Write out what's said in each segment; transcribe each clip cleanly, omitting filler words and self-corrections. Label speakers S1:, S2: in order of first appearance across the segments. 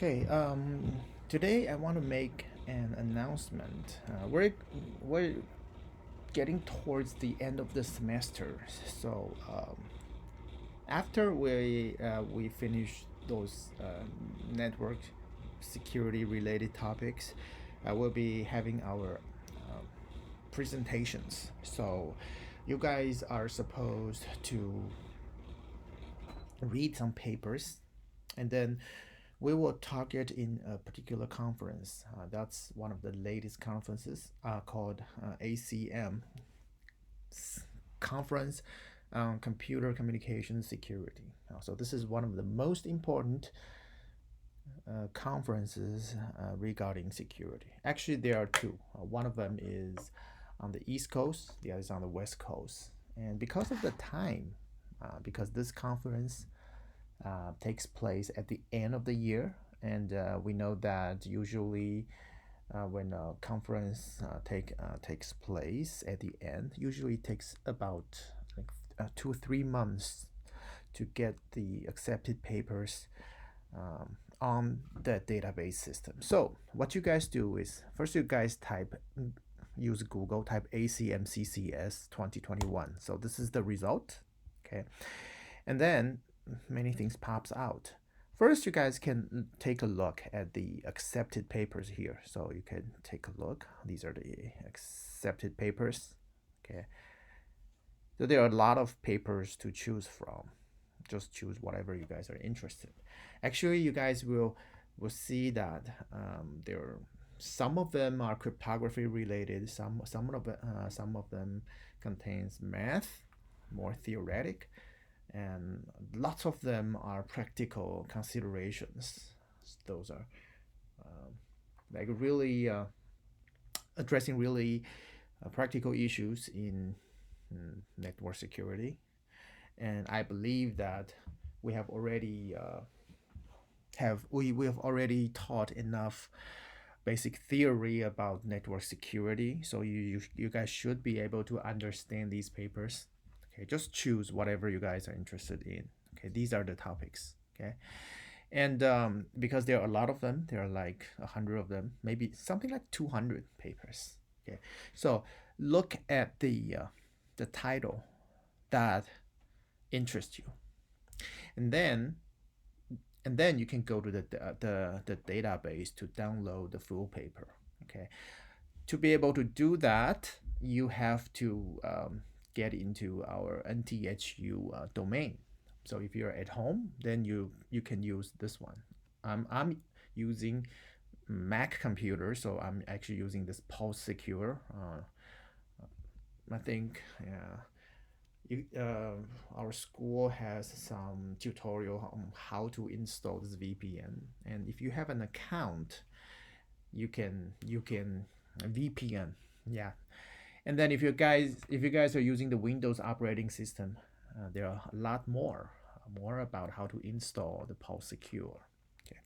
S1: Okay, today I want to make an announcement. We're getting towards the end of the semester, so after we finish those network security related topics, we'll be having our presentations. So you guys are supposed to read some papers, and then we will target in a particular conference. That's one of the latest conferences called ACM, Conference on Computer Communication Security. So this is one of the most important conferences regarding security. Actually, there are two. One of them is on the East Coast, the other is on the West Coast. And because of the time, because this conference takes place at the end of the year, and we know that usually when a conference takes place at the end, usually it takes about like 2 or 3 months to get the accepted papers on the database system. So what you guys do is first you guys use Google, type ACMCCS 2021. So this is the result, okay, and then many things pops out. First, you guys can take a look at the accepted papers here. So you can take a look. These are the accepted papers. Okay. So there are a lot of papers to choose from. Just choose whatever you guys are interested. Actually, you guys will see that there are, some of them are cryptography related. Some of them contains math, more theoretic, and lots of them are practical considerations. Those are like really addressing really practical issues in network security. And I believe that we have already we have already taught enough basic theory about network security, so you guys should be able to understand these papers. Okay, just choose whatever you guys are interested in. Okay, these are the topics. Okay, and because there are a lot of them, there are like 100 of them, maybe something like 200 papers. Okay, so look at the title that interests you, and then you can go to the database to download the full paper. Okay, to be able to do that, you have to get into our NTHU domain. So if you're at home, then you can use this one. I'm using Mac computer, so I'm actually using this Pulse Secure. I think our school has some tutorial on how to install this VPN, and if you have an account, you can VPN, yeah. And then if you guys are using the Windows operating system, there are a lot more about how to install the Pulse Secure. Okay,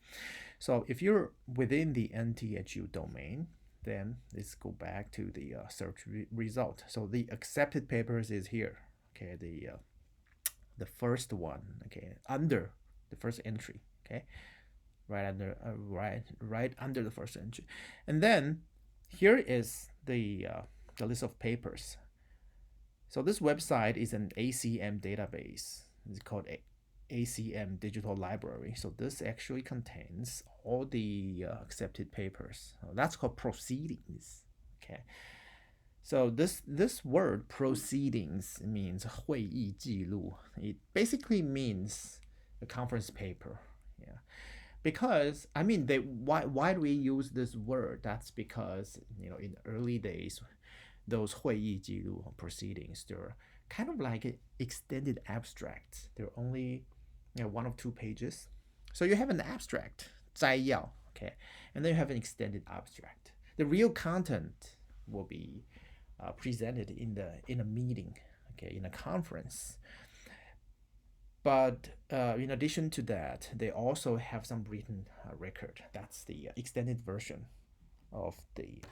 S1: so if you're within the NTHU domain, then let's go back to the search result. So the accepted papers is here. Okay, the first one. Okay, under the first entry. Okay, right under the first entry, and then here is the list of papers. So this website is an ACM database. It's called ACM Digital Library. So this actually contains all the accepted papers. So that's called proceedings. Okay. So this word proceedings means 会议记录. It basically means a conference paper. Yeah. Because I mean, why do we use this word? That's because in the early days, those 会议记录 proceedings, they're kind of like extended abstracts. They're only 1 or 2 pages. So you have an abstract, 摘要, okay, and then you have an extended abstract. The real content will be presented in a meeting, okay, in a conference. But in addition to that, they also have some written record. That's the extended version of the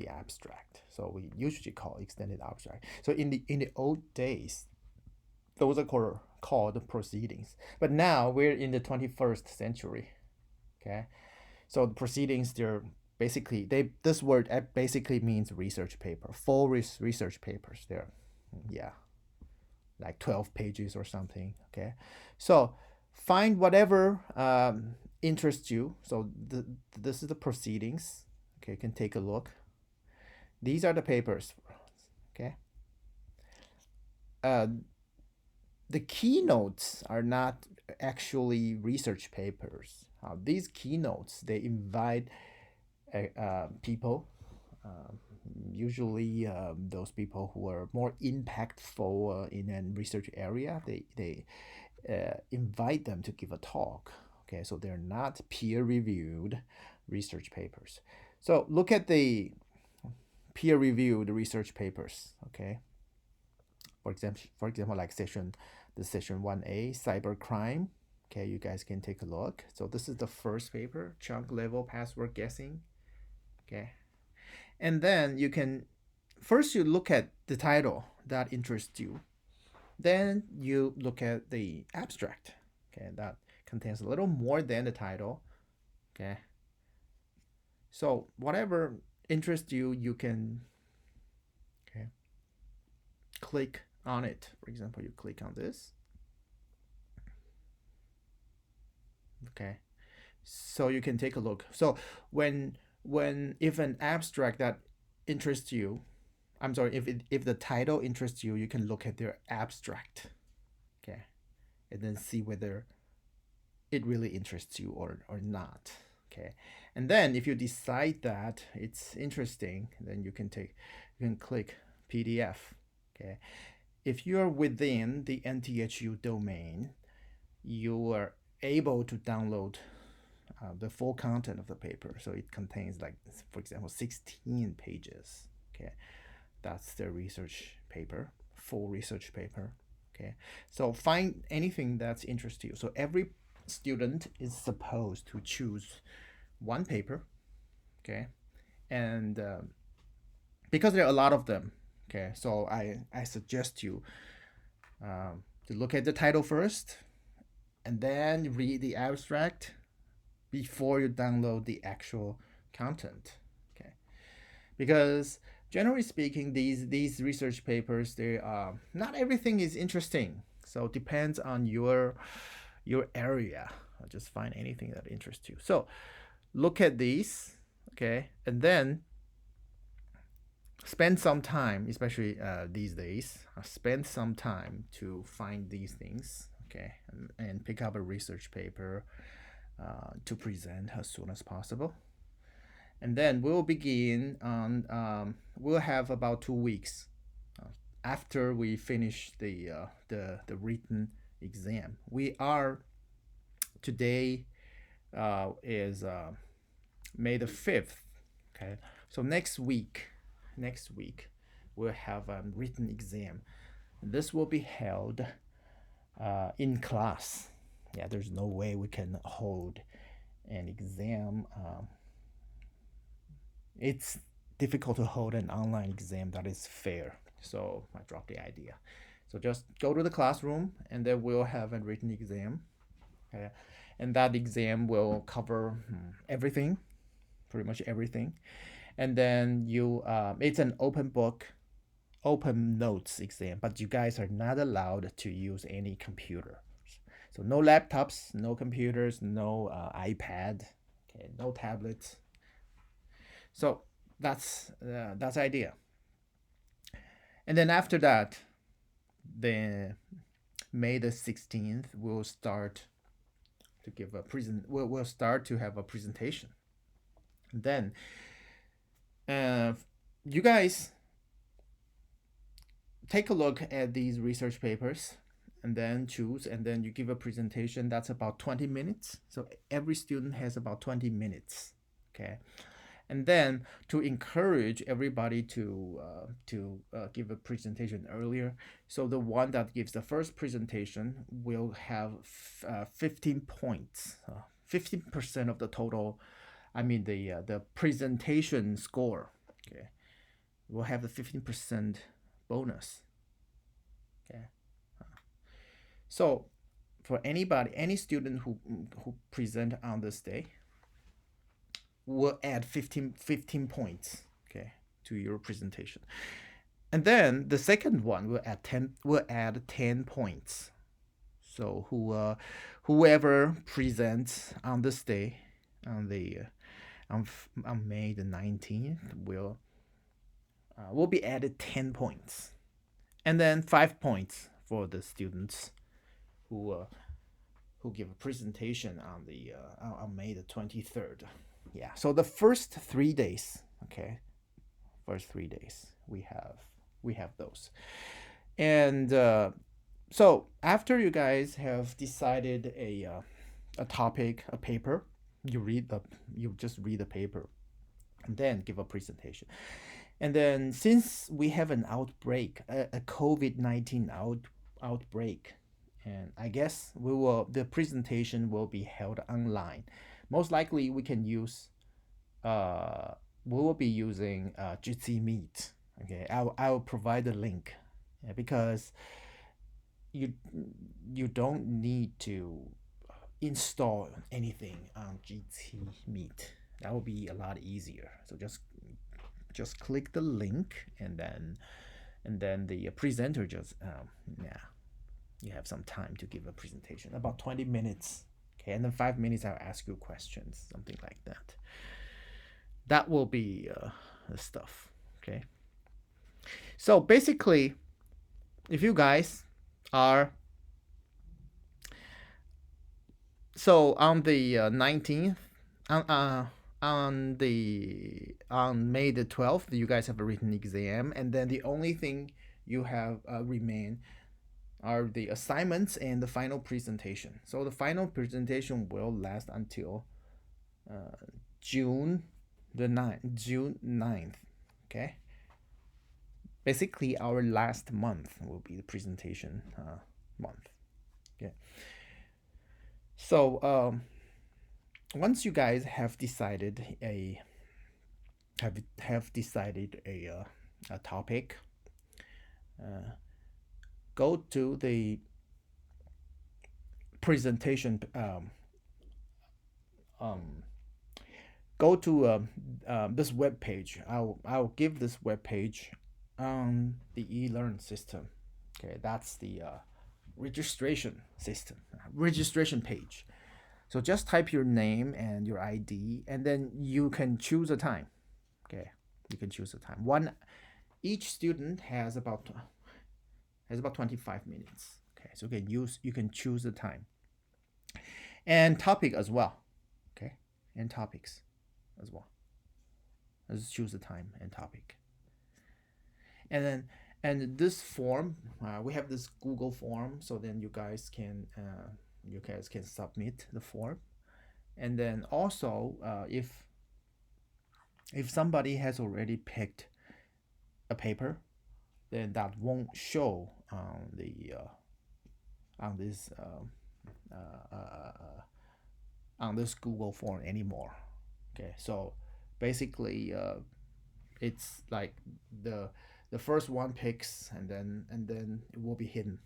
S1: abstract. So we usually call extended abstract. So in the old days, those are called proceedings. But now we're in the 21st century. Okay, so the proceedings, they're basically, this word basically means research paper, full research papers. They're, yeah, like 12 pages or something. Okay, so find whatever interests you. So this is the proceedings. Okay, you can take a look. These are the papers. Okay, the keynotes are not actually research papers. These keynotes, they invite people, usually those people who are more impactful in a research area. They invite them to give a talk. Okay, so they're not peer-reviewed research papers. So look at the peer-reviewed research papers. Okay, for example, like session 1A, cybercrime. Okay, you guys can take a look. So this is the first paper, chunk level password guessing. Okay, and then you can first you look at the title that interests you. Then you look at the abstract. Okay, that contains a little more than the title. Okay, so whatever interests you, you can, okay, click on it. For example, you click on this. Okay, so you can take a look. So if an abstract that interests you, I'm sorry, if the title interests you, you can look at their abstract. Okay, and then see whether it really interests you or not. Okay, and then if you decide that it's interesting, then you can click PDF. Okay, if you're within the NTHU domain, you are able to download the full content of the paper. So it contains, like, for example, 16 pages. Okay, that's the research paper, full research paper. Okay, so find anything that's interesting to you. So every student is supposed to choose one paper. Okay, and because there are a lot of them. Okay, so I suggest you to look at the title first, and then read the abstract before you download the actual content. Okay, because generally speaking, these research papers, they not everything is interesting. So it depends on your area. Just find anything that interests you. So look at these. Okay, and then spend some time, especially these days, spend some time to find these things. Okay, and pick up a research paper to present as soon as possible. And then we'll begin on, we'll have about 2 weeks after we finish the written exam. We are, today is May the 5th. Okay, so next week we'll have a written exam. This will be held in class. Yeah, there's no way we can hold an exam. It's difficult to hold an online exam that is fair. So I dropped the idea. So just go to the classroom, and then we'll have a written exam. Okay? And that exam will cover everything, pretty much everything. And then it's an open book, open notes exam, but you guys are not allowed to use any computer. So no laptops, no computers, no iPad, okay, no tablets. So that's the idea. And then after that, the May the 16th, we'll start to give a we'll start to have a presentation. And then you guys take a look at these research papers, and then choose, and then you give a presentation. That's about 20 minutes. So every student has about 20 minutes. Okay, and then to encourage everybody to give a presentation earlier, so the one that gives the first presentation will have 15 points, 15% of the total. I mean the presentation score. Okay, we'll have the 15% bonus. Okay, So for anybody, any student who present on this day, will add 15 points, okay, to your presentation. And then the second one will add 10 points. So whoever presents on this day, on the on May the 19th, will be added 10 points, and then 5 points for the students who give a presentation on May the 23rd. Yeah. So the first 3 days, okay, first 3 days we have those, and so after you guys have decided a topic, a paper, you just read the paper, and then give a presentation. And then since we have an outbreak, a COVID-19 outbreak, and I guess the presentation will be held online. Most likely we can use we will be using Jitsi Meet. Okay, I'll provide the link, because you you don't need to install anything on GT Meet. That will be a lot easier. So just click the link, and then the presenter just yeah, you have some time to give a presentation, about 20 minutes. Okay, and then 5 minutes I'll ask you questions, something like that. That will be the stuff. Okay, so basically, if you guys are so on the 19th, on May the 12th, you guys have a written exam, and then the only thing you have remain are the assignments and the final presentation. So the final presentation will last until June 9th. Okay, basically our last month will be the presentation month. Okay, so once you guys have decided a topic, go to the presentation. Go to this web page. I'll give this web page on the eLearn system. Okay, that's the registration system, registration page. So just type your name and your ID, and then you can choose a time. Okay, you can choose a time. Each student has about 25 minutes. Okay, so you can choose the time and topic as well. Okay, and topics as well. Let's choose the time and topic. And this form, we have this Google form, so then you guys can submit the form. And then also, if somebody has already picked a paper, then that won't show on the on this on this Google form anymore. Okay, so basically, it's like the first one picks, and then it will be hidden.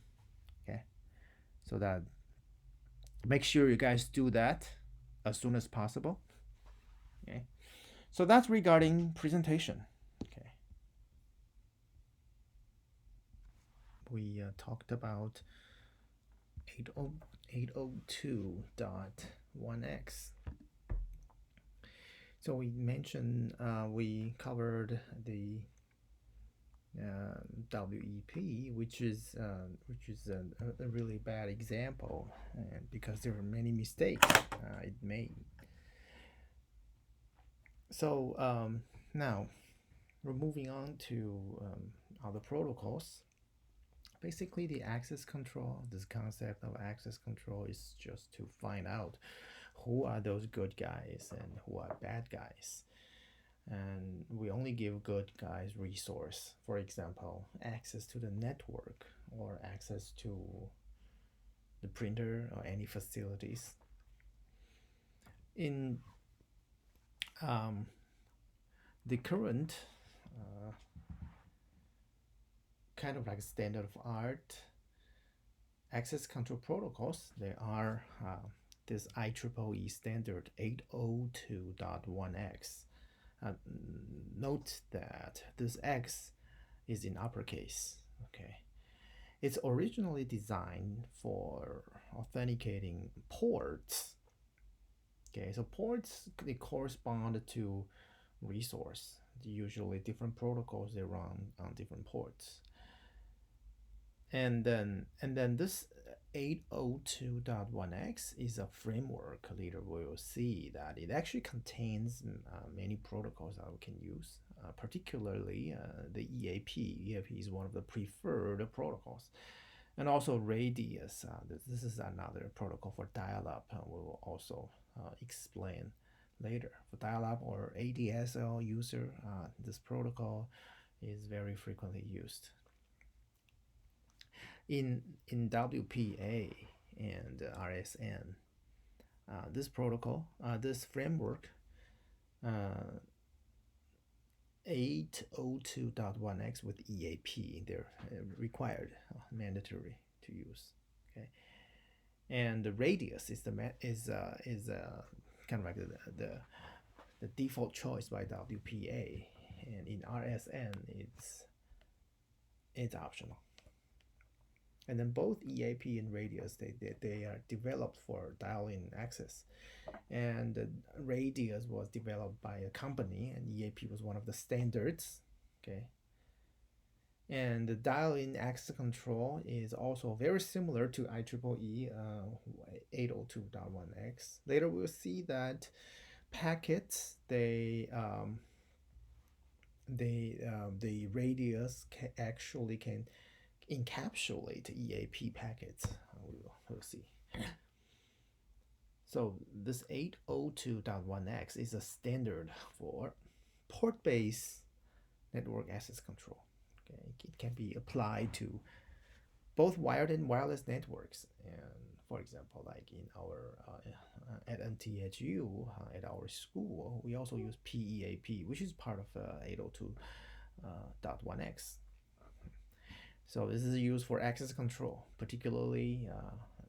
S1: Okay, so that make sure you guys do that as soon as possible. Okay, so that's regarding presentation. Okay, we talked about 802.1x. So we mentioned we covered the WEP, which is a really bad example, because there are many mistakes it made. So now we're moving on to other protocols. Basically, the access control, this concept of access control is just to find out who are those good guys and who are bad guys. And we only give good guys resource, for example, access to the network or access to the printer or any facilities. In the current kind of like standard of art access control protocols, there are this IEEE standard 802.1x. Uh, Note that this X is in uppercase. Okay, it's originally designed for authenticating ports. Okay, so ports they correspond to resource. Usually, different protocols they run on different ports. And then this 802.1x is a framework. Later we will see that it actually contains many protocols that we can use, particularly the EAP. EAP is one of the preferred protocols. And also Radius. This is another protocol for dial-up. We will also explain later. For dial-up or ADSL user, this protocol is very frequently used. In WPA and RSN, this protocol, this framework, 802.1x with EAP, they're required, mandatory to use. Okay, and the Radius is kind of like the default choice by WPA, and in RSN it's optional. And then both EAP and Radius they are developed for dial-in access, and Radius was developed by a company, and EAP was one of the standards. Okay, and the dial-in access control is also very similar to IEEE 802.1x. Later we'll see that packets the Radius actually can encapsulate EAP packets. We'll see. So this 802.1x is a standard for port-based network access control. Okay, it can be applied to both wired and wireless networks. And for example, like in our at NTHU at our school, we also use PEAP, which is part of 802.1x. So this is used for access control. Particularly,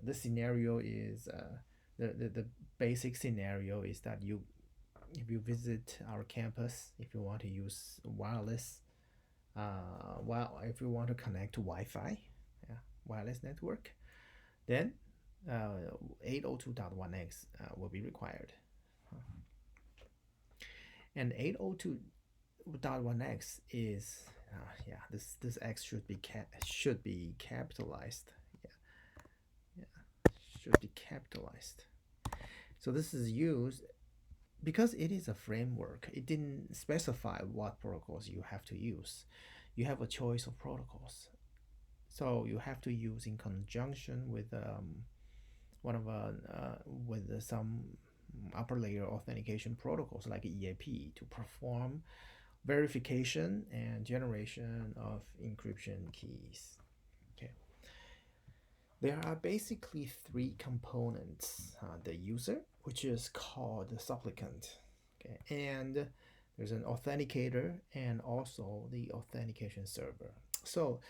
S1: the scenario is the basic scenario is that if you visit our campus, if you want to use wireless, if you want to connect to Wi-Fi, wireless network, then 802.1x will be required. And 802.1x is this X should be capitalized. Should be capitalized. So this is used because it is a framework. It didn't specify what protocols you have to use. You have a choice of protocols, so you have to use in conjunction with some upper layer authentication protocols like EAP to perform verification and generation of encryption keys. Okay, there are basically three components: the user, which is called the supplicant, okay, and there's an authenticator and also the authentication server. So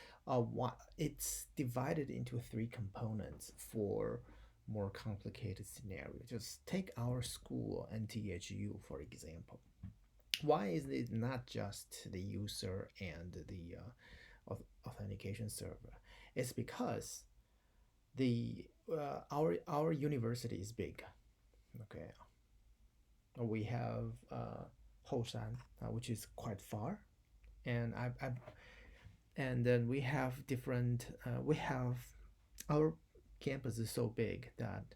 S1: it's divided into three components for more complicated scenario. Just take our school NTHU for example. Why is it not just the user and the authentication server? It's because our university is big. Okay, we have Hosan, which is quite far, and and then we have different. We have our campus is so big that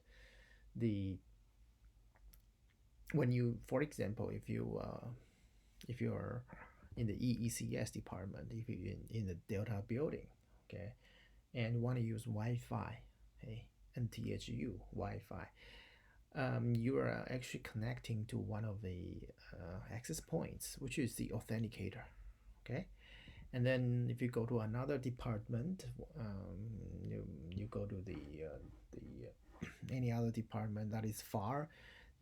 S1: when you, for example, if you're in the EECS department, if you're in the Delta building, okay, and want to use Wi-Fi, hey, NTHU Wi-Fi, you are actually connecting to one of the access points, which is the authenticator, okay. And then if you go to another department, you go to the any other department that is far,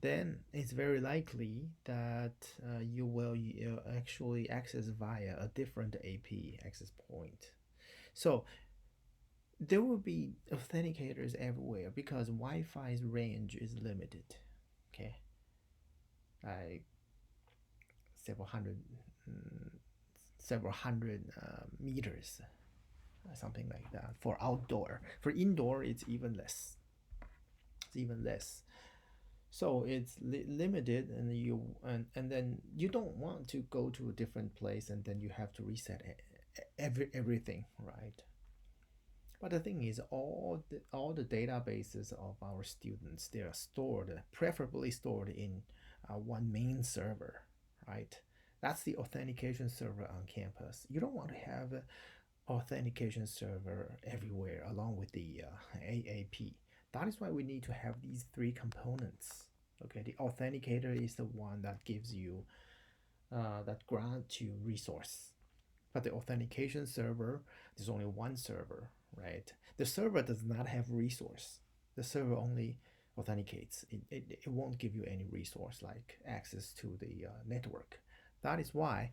S1: then it's very likely that you will actually access via a different AP access point. So there will be authenticators everywhere because Wi-Fi's range is limited. Okay, like several hundred, mm, several hundred meters, something like that. For outdoor, for indoor, it's even less. It's even less. So it's limited, and and then you don't want to go to a different place, and then you have to reset everything, right? But the thing is, all the databases of our students, they are stored, preferably stored in one main server, right? That's the authentication server on campus. You don't want to have an authentication server everywhere along with the AAP. That is why we need to have these three components. Okay, the authenticator is the one that gives you, that grants you resource. But the authentication server, there's only one server, right? The server does not have resource. The server only authenticates. It won't give you any resource like access to the network. That is why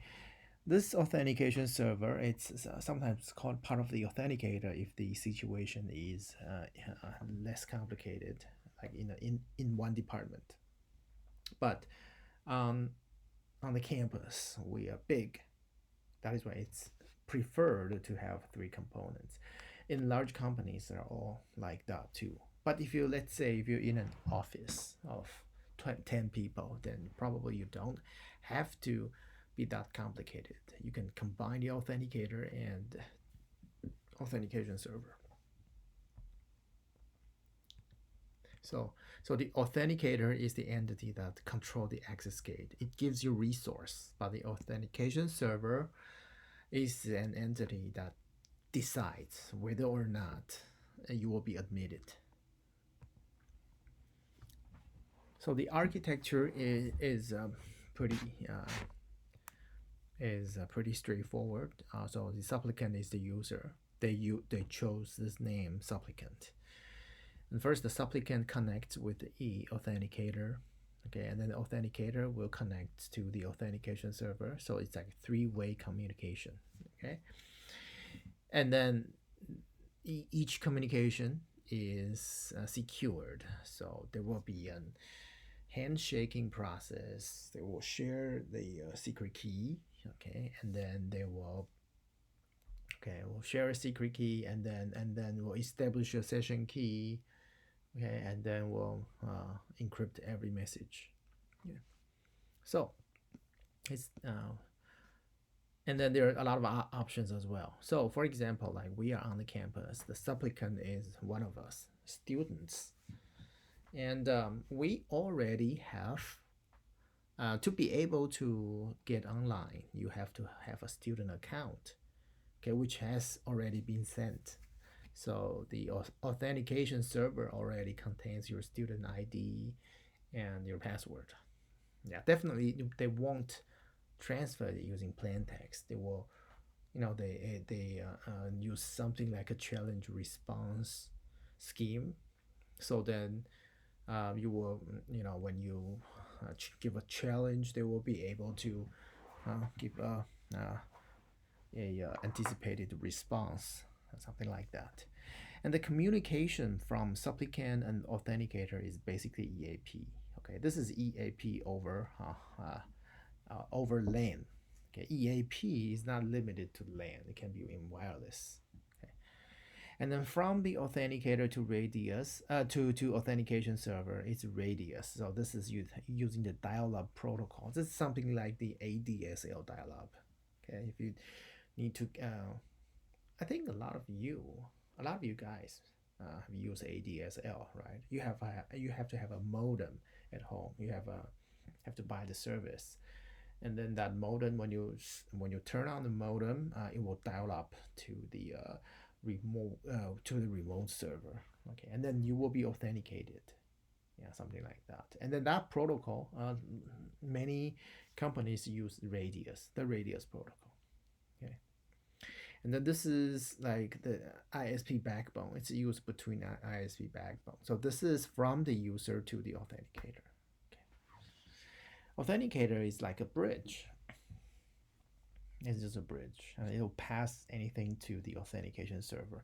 S1: this authentication server, it's sometimes called part of the authenticator if the situation is less complicated, like in one department. But um, on the campus, we are big. That is why it's preferred to have three components. In large companies, they're all like that too. But if you, let's say, if you're in an office of 10 people, then probably you don't have to be that complicated. You can combine the authenticator and authentication server. So the authenticator is the entity that control the access gate. It gives you resource, but the authentication server is an entity that decides whether or not you will be admitted. So the architecture pretty pretty straightforward. So the supplicant is the user. They chose this name supplicant. And first, the supplicant connects with the authenticator, okay, and then the authenticator will connect to the authentication server. So it's like three-way communication, okay. And then each communication is secured. So there will be a handshaking process. They will share the secret key, okay, and then they will we'll share a secret key, and then we'll establish a session key, okay, and then we'll encrypt every message. Yeah. So it's and then there are a lot of options as well. So for example, like we are on the campus, the supplicant is one of us students, and we already have to be able to get online, you have to have a student account, okay, which has already been sent. So the authentication server already contains your student ID and your password. Yeah, definitely they won't transfer it using plain text. They will, they use something like a challenge response scheme. So then you will, when you give a challenge, they will be able to give a anticipated response, something like that. And the communication from supplicant and authenticator is basically EAP. Okay, this is EAP over over LAN. Okay, EAP is not limited to LAN; it can be in wireless. Okay, and then from the authenticator to radius to authentication server, it's radius. So this is using the dial-up protocol. This is something like the ADSL dial-up. Okay, if you need to, I think a lot of you guys have used ADSL, right? You have to have a modem at home. You have to buy the service, and then that modem, when you turn on the modem, it will dial up to the remote server. Okay, and then you will be authenticated. Yeah, something like that. And then that protocol, many companies use the radius protocol. Okay. And then this is like the ISP backbone. It's used between ISP backbone. So this is from the user to the authenticator. Okay. Authenticator is like a bridge. It's just a bridge. It'll pass anything to the authentication server.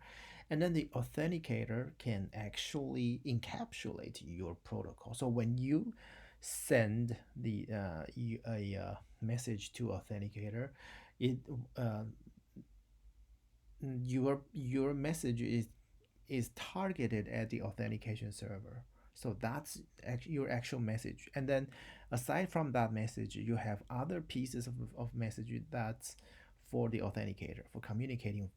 S1: And then the authenticator can actually encapsulate your protocol. So when you send a message to authenticator, it your message is targeted at the authentication server. So that's your actual message. And then aside from that message, you have other pieces of message that's for the authenticator, for communicating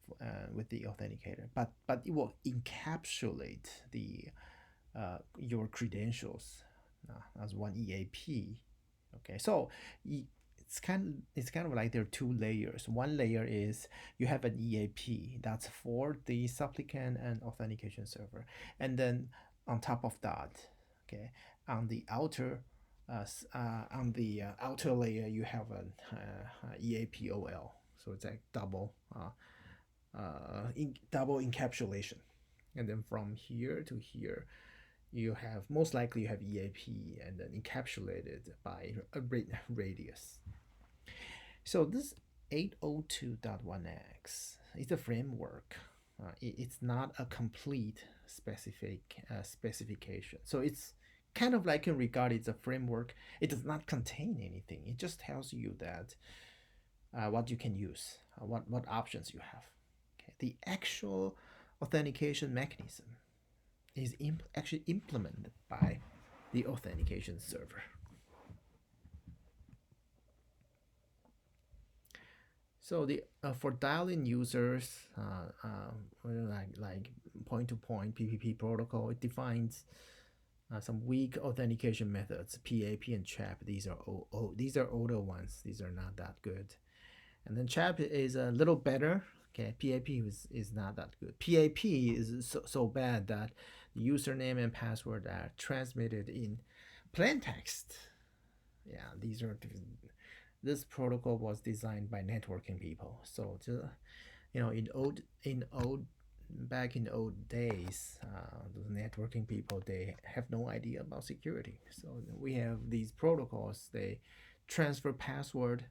S1: with the authenticator. But it will encapsulate the your credentials as one EAP. Okay, so it's kind of like there are two layers. One layer is you have an EAP that's for the supplicant and authentication server, and then on top of that, okay, on the outer layer you have an EAPOL. So it's like double encapsulation, and then from here to here you have most likely you have EAP and then encapsulated by a radius. So this 802.1x is a framework. It's not a complete specification. So it's kind of like in regard it's a framework. It does not contain anything. It just tells you that what you can use, what options you have. Okay. The actual authentication mechanism is actually implemented by the authentication server. So the for dial-in users, like point-to-point PPP protocol, it defines some weak authentication methods, PAP and CHAP. These are older ones. These are not that good. And then CHAP is a little better. Okay, PAP is not that good. PAP is so bad that the username and password are transmitted in plain text. Yeah, this protocol was designed by networking people. So back in old days, the networking people, they have no idea about security. So we have these protocols. They transfer password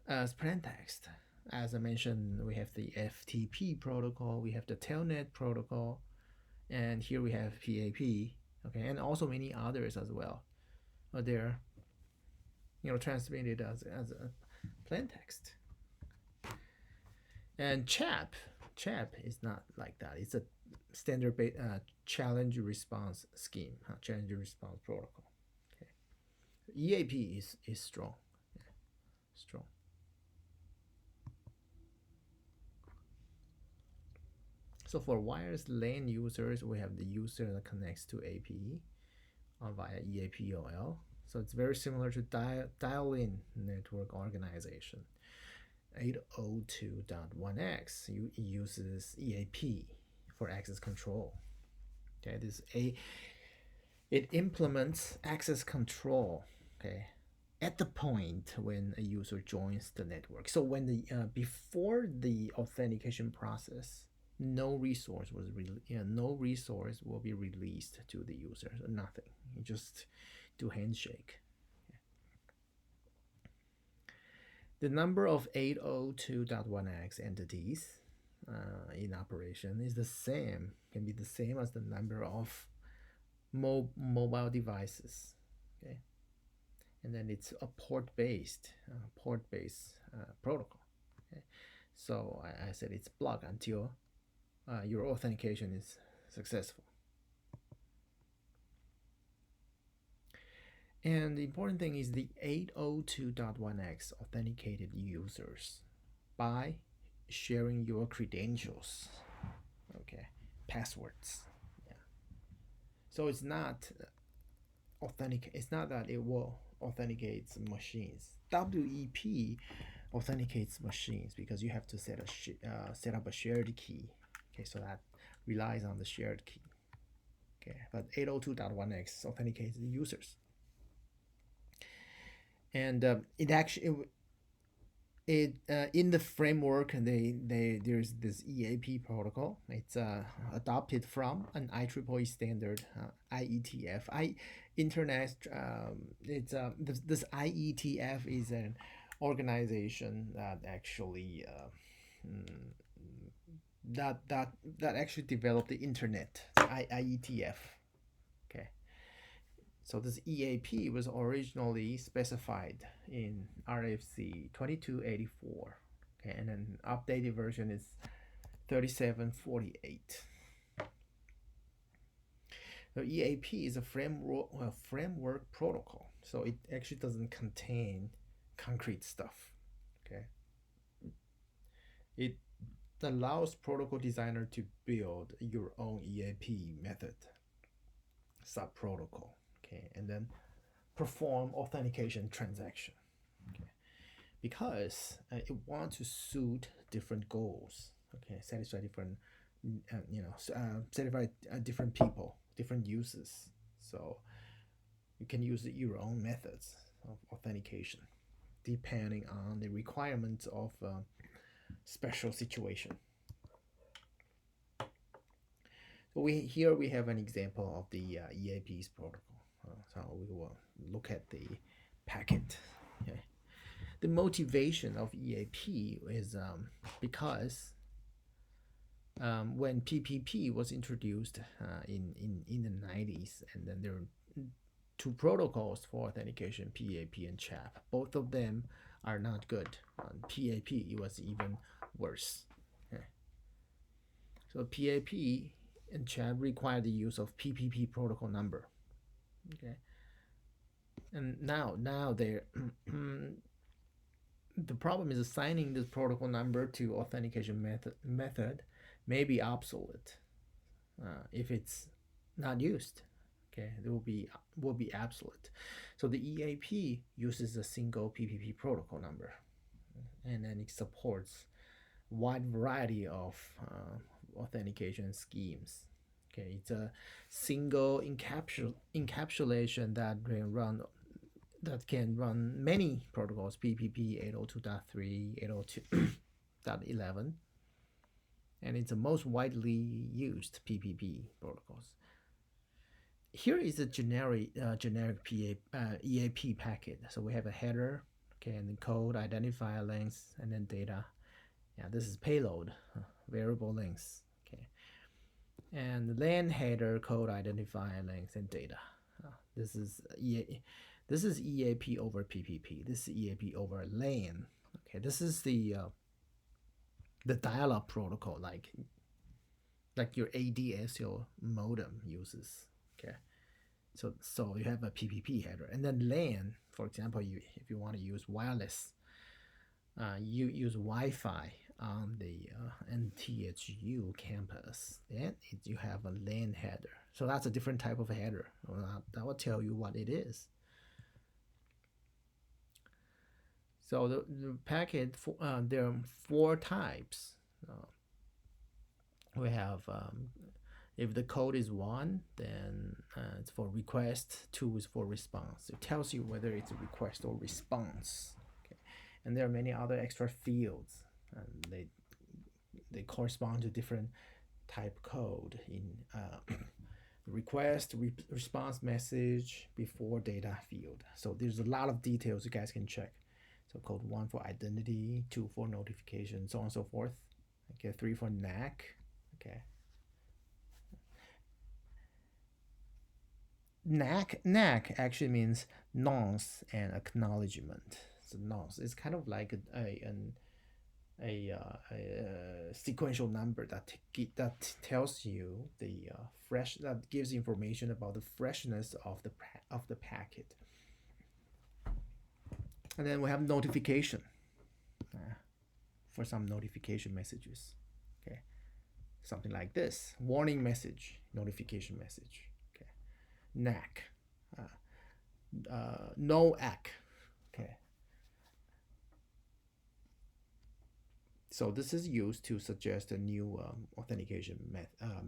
S1: as plain text. As I mentioned, we have the FTP protocol, we have the telnet protocol, and here we have PAP. Okay, and also many others as well. They're transmitted as a plain text. And CHAP is not like that. It's a standard challenge response scheme, challenge response protocol. Okay. EAP is strong. Yeah. Strong. So for wireless LAN users, we have the user that connects to APE via EAPOL. So it's very similar to dial-in network organization. 802.1x uses EAP for access control. Okay, it implements access control. Okay, at the point when a user joins the network. So when before the authentication process, no resource will be released to the user. So nothing. You just do handshake. The number of 802.1x entities in operation is the same, can be the same as the number of mobile devices. Okay, and then it's a port-based protocol. Okay, so I said it's blocked until your authentication is successful. And the important thing is the 802.1x authenticated users by sharing your credentials, okay, passwords. Yeah. So it's not It's not that it will authenticate machines. WEP authenticates machines because you have to set up a shared key. Okay, so that relies on the shared key. Okay, but 802.1x authenticates the users. And it actually in the framework there's this EAP protocol. It's adopted from an IEEE standard, IETF. This IETF is an organization that actually mm, that actually developed the internet, IETF. Okay, so this EAP was originally specified in RFC 2284. Okay, and then updated version is 3748. So EAP is a framework protocol, so it actually doesn't contain concrete stuff. Okay, it allows protocol designer to build your own EAP method sub protocol. Okay, and then perform authentication transaction. Okay, because it wants to suit different goals. Okay, satisfy different, satisfy different people, different uses. So you can use your own methods of authentication depending on the requirements of special situation. So we have an example of the EAP's protocol. So we will look at the packet. Okay. The motivation of EAP is because when PPP was introduced in the 90s, and then there were two protocols for authentication, PAP and CHAP. Both of them are not good. On PAP, it was even worse. Okay. So PAP and CHAP require the use of PPP protocol number. Okay. And now they're the problem is assigning this protocol number to authentication method may be obsolete if it's not used. Okay, it will be obsolete. So the EAP uses a single PPP protocol number, and then it supports wide variety of authentication schemes. Okay, it's a single encapsulation that can run many protocols: PPP 802.3, 802.11, and it's the most widely used PPP protocols. Here is a generic EAP packet. So we have a header, okay, and then code, identifier, length, and then data. Yeah, this is payload, variable length, okay, and LAN header, code, identifier, length, and data. This is EAP over PPP. This is EAP over LAN. Okay, this is the dial-up protocol, like your ADSL modem uses. Okay, so you have a PPP header, and then LAN. For example, if you want to use wireless, you use Wi-Fi on the NTHU campus. Then you have a LAN header. So that's a different type of header. That will tell you what it is. So the packet, there are 4 types. We have, if the code is 1, then it's for request. 2 is for response. It tells you whether it's a request or response. Okay. And there are many other extra fields, and they correspond to different type code in request, response message, before data field. So there's a lot of details you guys can check. So code 1 for identity, 2 for notification, so on and so forth. Okay, 3 for NAC. Okay. NAC actually means nonce and acknowledgement. So nonce is kind of like a sequential number that tells you the that gives information about the freshness of the packet. And then we have notification for some notification messages. Okay, something like this: warning message, notification message. Okay, NAC, no ACK. Okay. So this is used to suggest a new authentication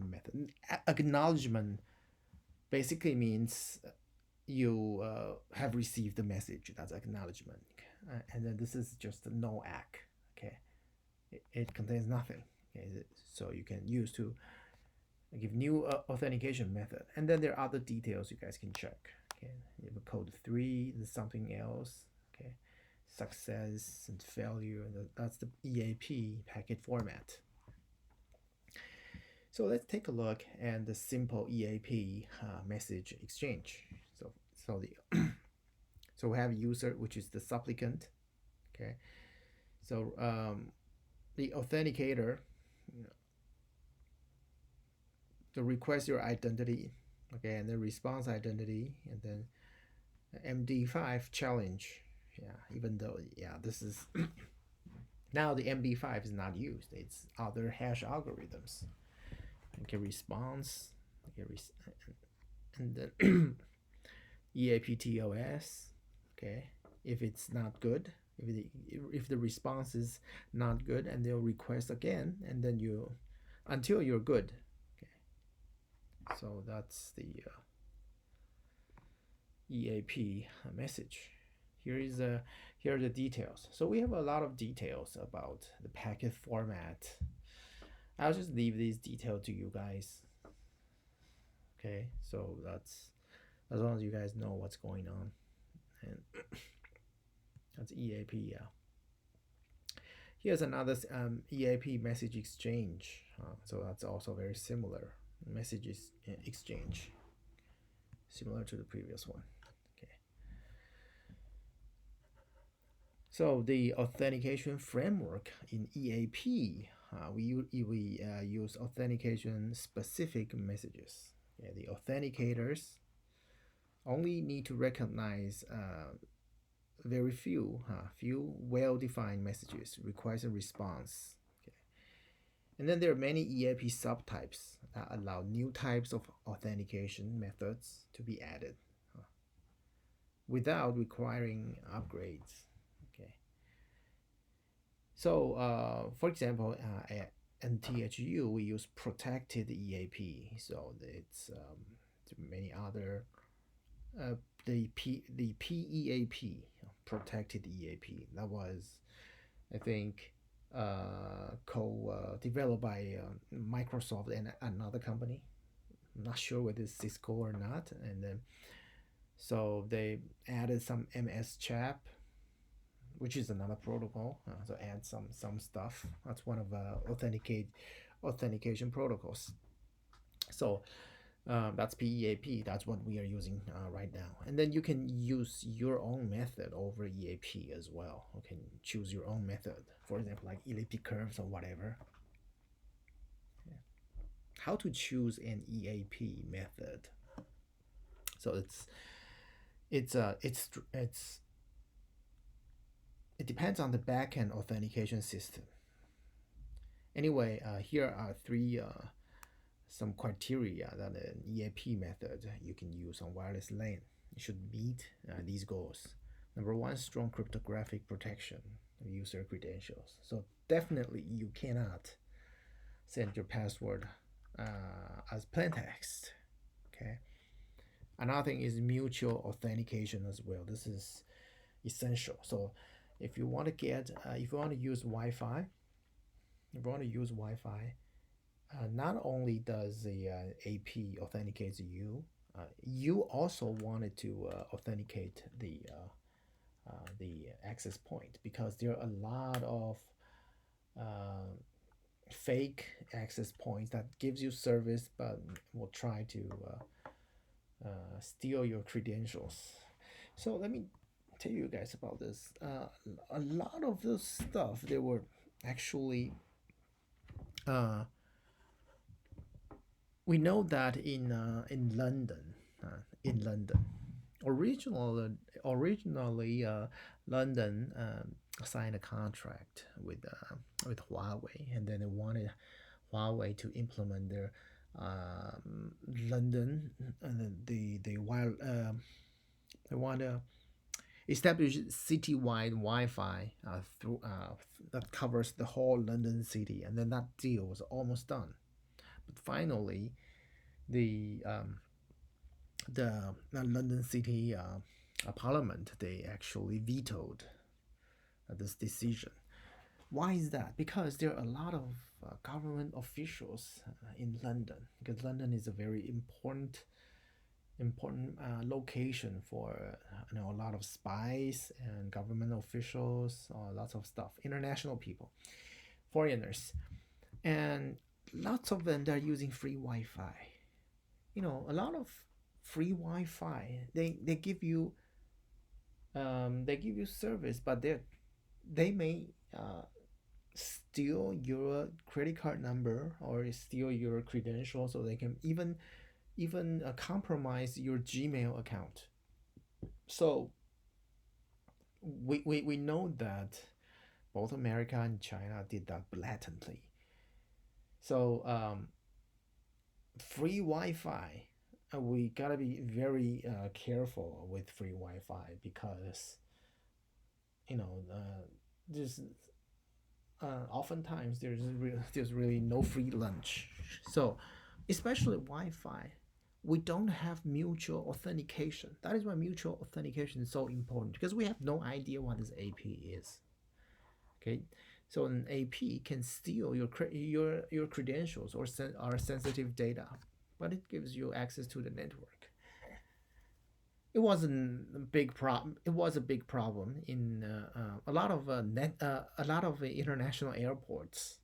S1: method. Acknowledgement basically means you have received the message. That's acknowledgement. And then this is just a no ACK. Okay, it contains nothing. Okay, so you can use to give new authentication method. And then there are other details you guys can check. Okay, you have a code 3, there's something else. Okay, success and failure. That's the EAP packet format. So let's take a look at the simple EAP message exchange. So the so we have user, which is the supplicant. Okay. So the authenticator, to request your identity, okay, and then response identity, and then MD5 challenge. Yeah, even though, yeah, this is now the MD5 is not used. It's other hash algorithms. Okay, response. Okay, and then EAPTOS. Okay, if it's not good, if the response is not good, and they'll request again, and then you until you're good. Okay, so that's the EAP message. Here are the details. So we have a lot of details about the packet format. I'll just leave these details to you guys. Okay, so that's as long as you guys know what's going on, and that's EAP. Yeah. Here's another EAP message exchange. So that's also very similar messages exchange, similar to the previous one. Okay. So the authentication framework in EAP, we use authentication specific messages. Okay, the authenticators only need to recognize very few well-defined messages, requires a response. Okay. And then there are many EAP subtypes that allow new types of authentication methods to be added without requiring upgrades. Okay. So, for example, at NTHU, we use protected EAP. So it's many other the PEAP, protected EAP. That was, I think, co-developed by Microsoft and another company. I'm not sure whether it's Cisco or not. And then, so they added some MS chap, which is another protocol. So add some stuff. That's one of authentication protocols. So that's PEAP. That's what we are using right now. And then you can use your own method over EAP as well. You can choose your own method. For example, like elliptic curves or whatever. Yeah. How to choose an EAP method? So it depends on the backend authentication system. Anyway, here are three some criteria that an EAP method you can use on wireless LAN. It should meet these goals. Number one, strong cryptographic protection of user credentials. So definitely you cannot send your password as plain text. Okay. Another thing is mutual authentication as well. This is essential. So if you want to get, if you want to use Wi-Fi, not only does the AP authenticate you, you also wanted to authenticate the access point, because there are a lot of fake access points that gives you service but will try to steal your credentials. So let me tell you guys about this. A lot of this stuff, they were actually we know that in London, originally London signed a contract with Huawei, and then they wanted Huawei to implement their London, and they want to establish citywide Wi-Fi through that covers the whole London city, and then that deal was almost done. But finally, the London City Parliament, they actually vetoed this decision. Why is that? Because there are a lot of government officials in London, because London is a very important location for a lot of spies and government officials, lots of stuff, international people, foreigners, and lots of them they're using free Wi-Fi. A lot of free Wi-Fi. They give you service, but they may steal your credit card number or steal your credentials, so they can even compromise your Gmail account. So we know that both America and China did that blatantly. So free Wi-Fi, we gotta be very careful with free Wi-Fi because there's oftentimes there's really no free lunch. So especially Wi-Fi, we don't have mutual authentication. That is why mutual authentication is so important because we have no idea what this AP is. Okay, so an AP can steal your credentials or our sensitive data, but it gives you access to the network. It wasn't a big problem. It was a big problem in a lot of international airports.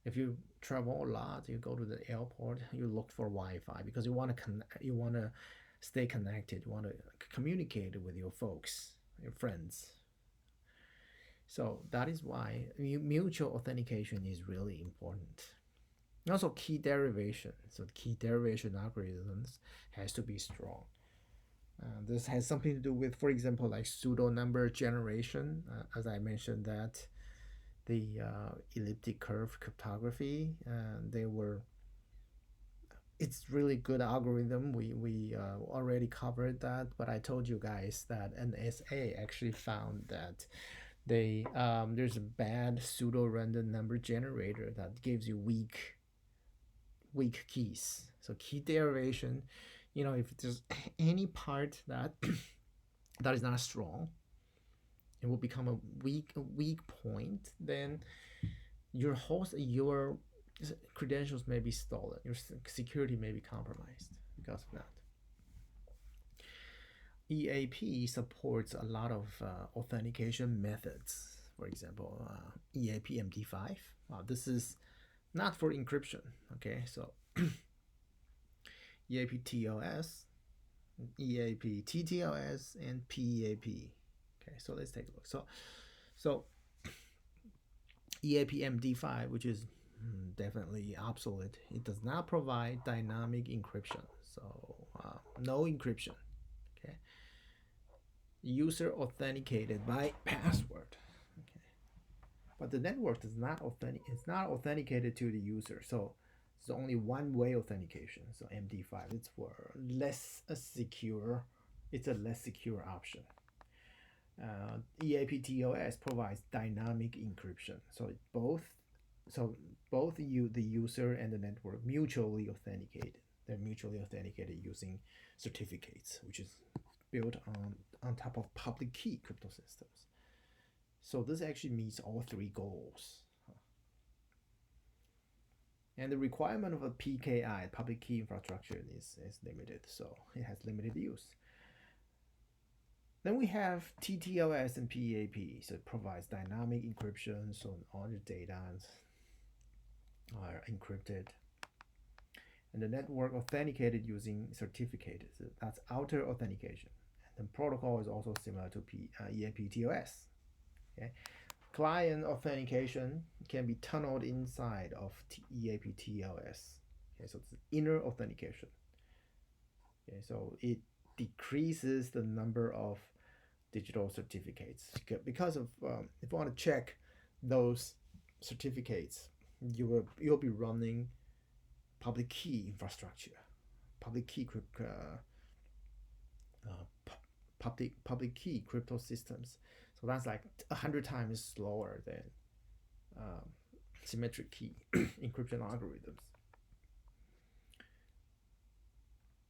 S1: If you travel a lot, you go to the airport, you look for Wi-Fi because you want to stay connected, you want to communicate with your folks, your friends. So that is why mutual authentication is really important. Also, key derivation. So key derivation algorithms has to be strong. This has something to do with, for example, like pseudo number generation, as I mentioned that the elliptic curve cryptography. It's really good algorithm. We already covered that, but I told you guys that NSA actually found that there's a bad pseudo random number generator that gives you weak keys. So key derivation, if there's any part that that is not strong, it will become a weak point, then your credentials may be stolen, your security may be compromised because of that. EAP supports a lot of authentication methods. For example, EAP MD5. This is not for encryption. Okay, so EAP TLS, EAP TTLS, and PEAP. Okay, so let's take a look. So EAP MD5, which is definitely obsolete. It does not provide dynamic encryption, so no encryption. Okay, user authenticated by password. Okay, but the network does not it's not authenticated to the user, so it's only one-way authentication. So MD5, it's for less secure. It's a less secure option. EAP TLS provides dynamic encryption, so both the user and the network mutually authenticated. They're mutually authenticated using certificates, which is built on top of public key crypto systems. So this actually meets all three goals. And the requirement of a PKI, public key infrastructure, is limited, so it has limited use. Then we have TTLS and PEAP, so it provides dynamic encryption, so all the data are encrypted. And the network authenticated using certificate, so that's outer authentication. And the protocol is also similar to EAP TLS. Okay? Client authentication can be tunneled inside of EAP TLS. Okay, so it's inner authentication. Okay, so it decreases the number of digital certificates because of if you want to check those certificates, you'll be running public key infrastructure, public key public key crypto systems. So that's like 100 times slower than symmetric key encryption algorithms.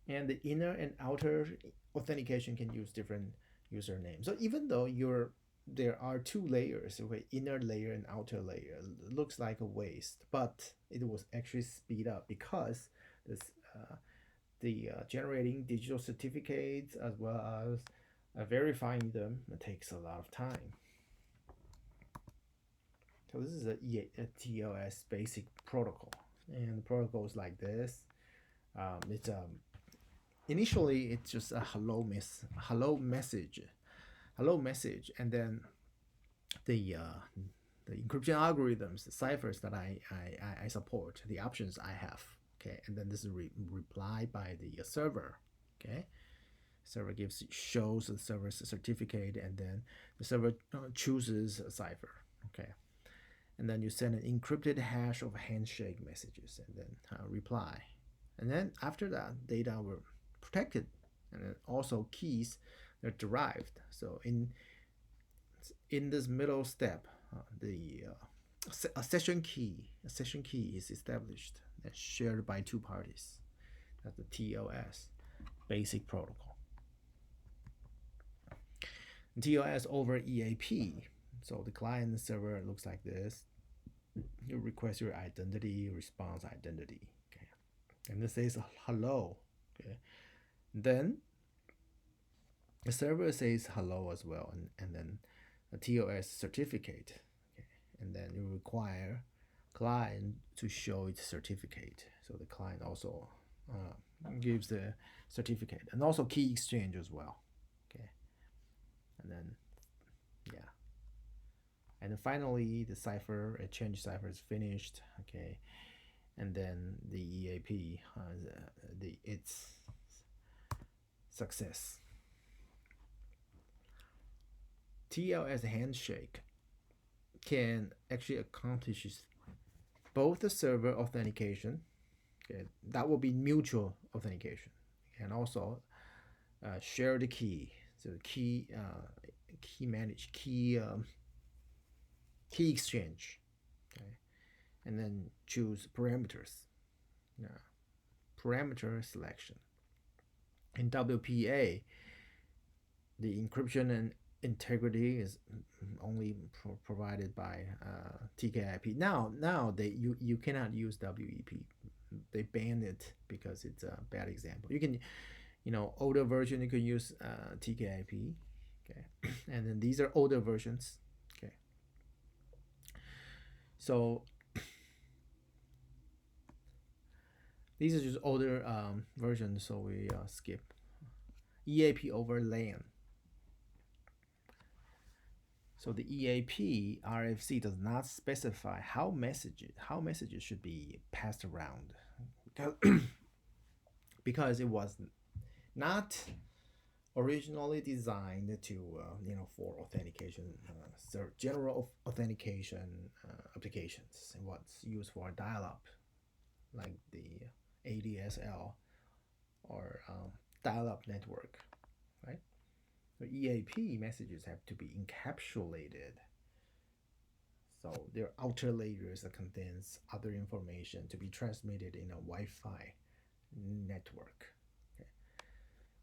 S1: And the inner and outer authentication can use different usernames. So even though there are two layers, okay, inner layer and outer layer, it looks like a waste, but it was actually speed up because this the generating digital certificates as well as verifying them takes a lot of time. So this is a TLS basic protocol, and the protocol is like this. It's initially it's just a hello message, and then the encryption algorithms, the ciphers that I support, the options I have. Okay, and then this is reply by the server. Okay, server shows the server's certificate, and then the server chooses a cipher. Okay, and then you send an encrypted hash of handshake messages, and then reply, and then after that, data were protected, and then also keys they're derived. So in this middle step, a session key is established that's shared by two parties. That's the TLS basic protocol. TLS over EAP. So the client and server looks like this. You request your identity, response identity. Okay, and this says hello. Okay, then the server says hello as well, and then a TLS certificate. Okay, and then you require client to show its certificate. So the client also gives the certificate, and also key exchange as well. Okay, and then yeah, and then finally the cipher, a change cipher is finished. Okay, and then the EAP its success. TLS handshake can actually accomplish both the server authentication, okay, that will be mutual authentication, and also share the key. So key exchange, okay, and then choose parameters. Parameter selection. In WPA, the encryption and integrity is only provided by TKIP. Now you cannot use WEP. They banned it because it's a bad example. You can, older version you can use TKIP. Okay, and then these are older versions. Okay, so these are just older versions, so we skip. EAP over LAN. So the EAP RFC does not specify how messages should be passed around, because it was not originally designed to for authentication, general authentication applications. It was used for dial-up, like the ADSL or dial-up network, right? So EAP messages have to be encapsulated. So there are outer layers that contains other information to be transmitted in a Wi-Fi network. Okay.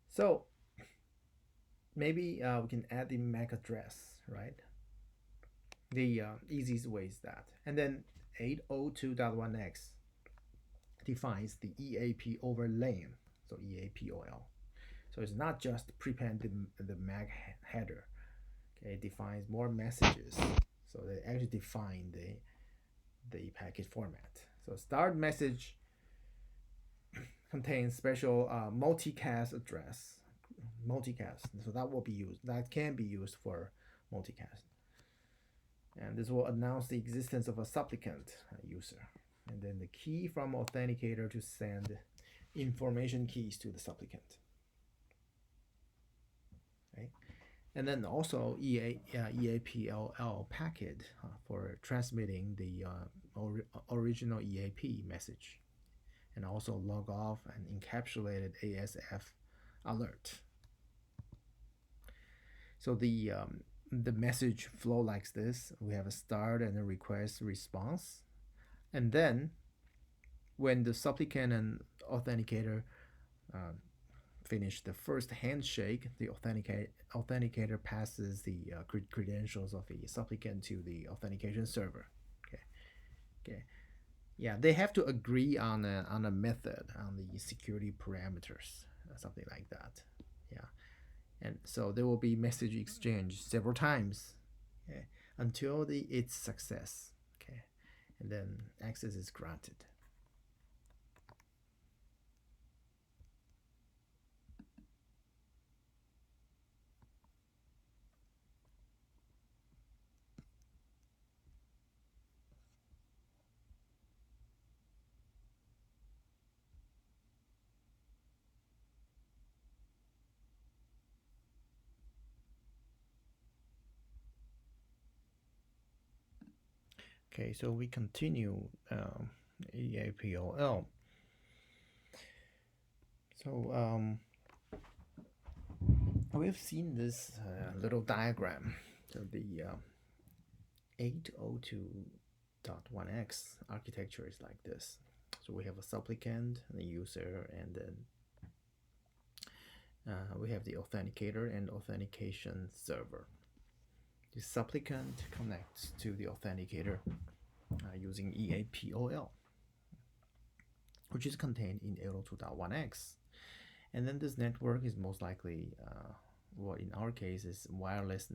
S1: So maybe we can add the MAC address, right? The easiest way is that. And then 802.1x defines the EAP over LAN, so EAPOL. So it's not just prepend the MAC header. Okay, it defines more messages. So they actually define the packet format. So start message contains special multicast address. Multicast. So that will be used. That can be used for multicast. And this will announce the existence of a supplicant user. And then the key from authenticator to send information keys to the supplicant. Right? And then also EAPLL packet for transmitting the original EAP message, and also log off and encapsulated ASF alert. So the message flow like this. We have a start and a request names. And then when the supplicant and authenticator finish the first handshake, the authenticator passes the credentials of the supplicant to the authentication server. Okay. Yeah, they have to agree on a method, on the security parameters, something like that. Yeah, And so there will be message exchange several times, okay, until its success, okay, and then access is granted. Okay, so we continue EAPOL. So we've seen this little diagram. So the 802.1x architecture is like this. So we have a supplicant, the user, and then we have the authenticator and authentication server. The supplicant connects to the authenticator using EAPOL, which is contained in 802.1x. And then this network is most likely, well, in our case, is wireless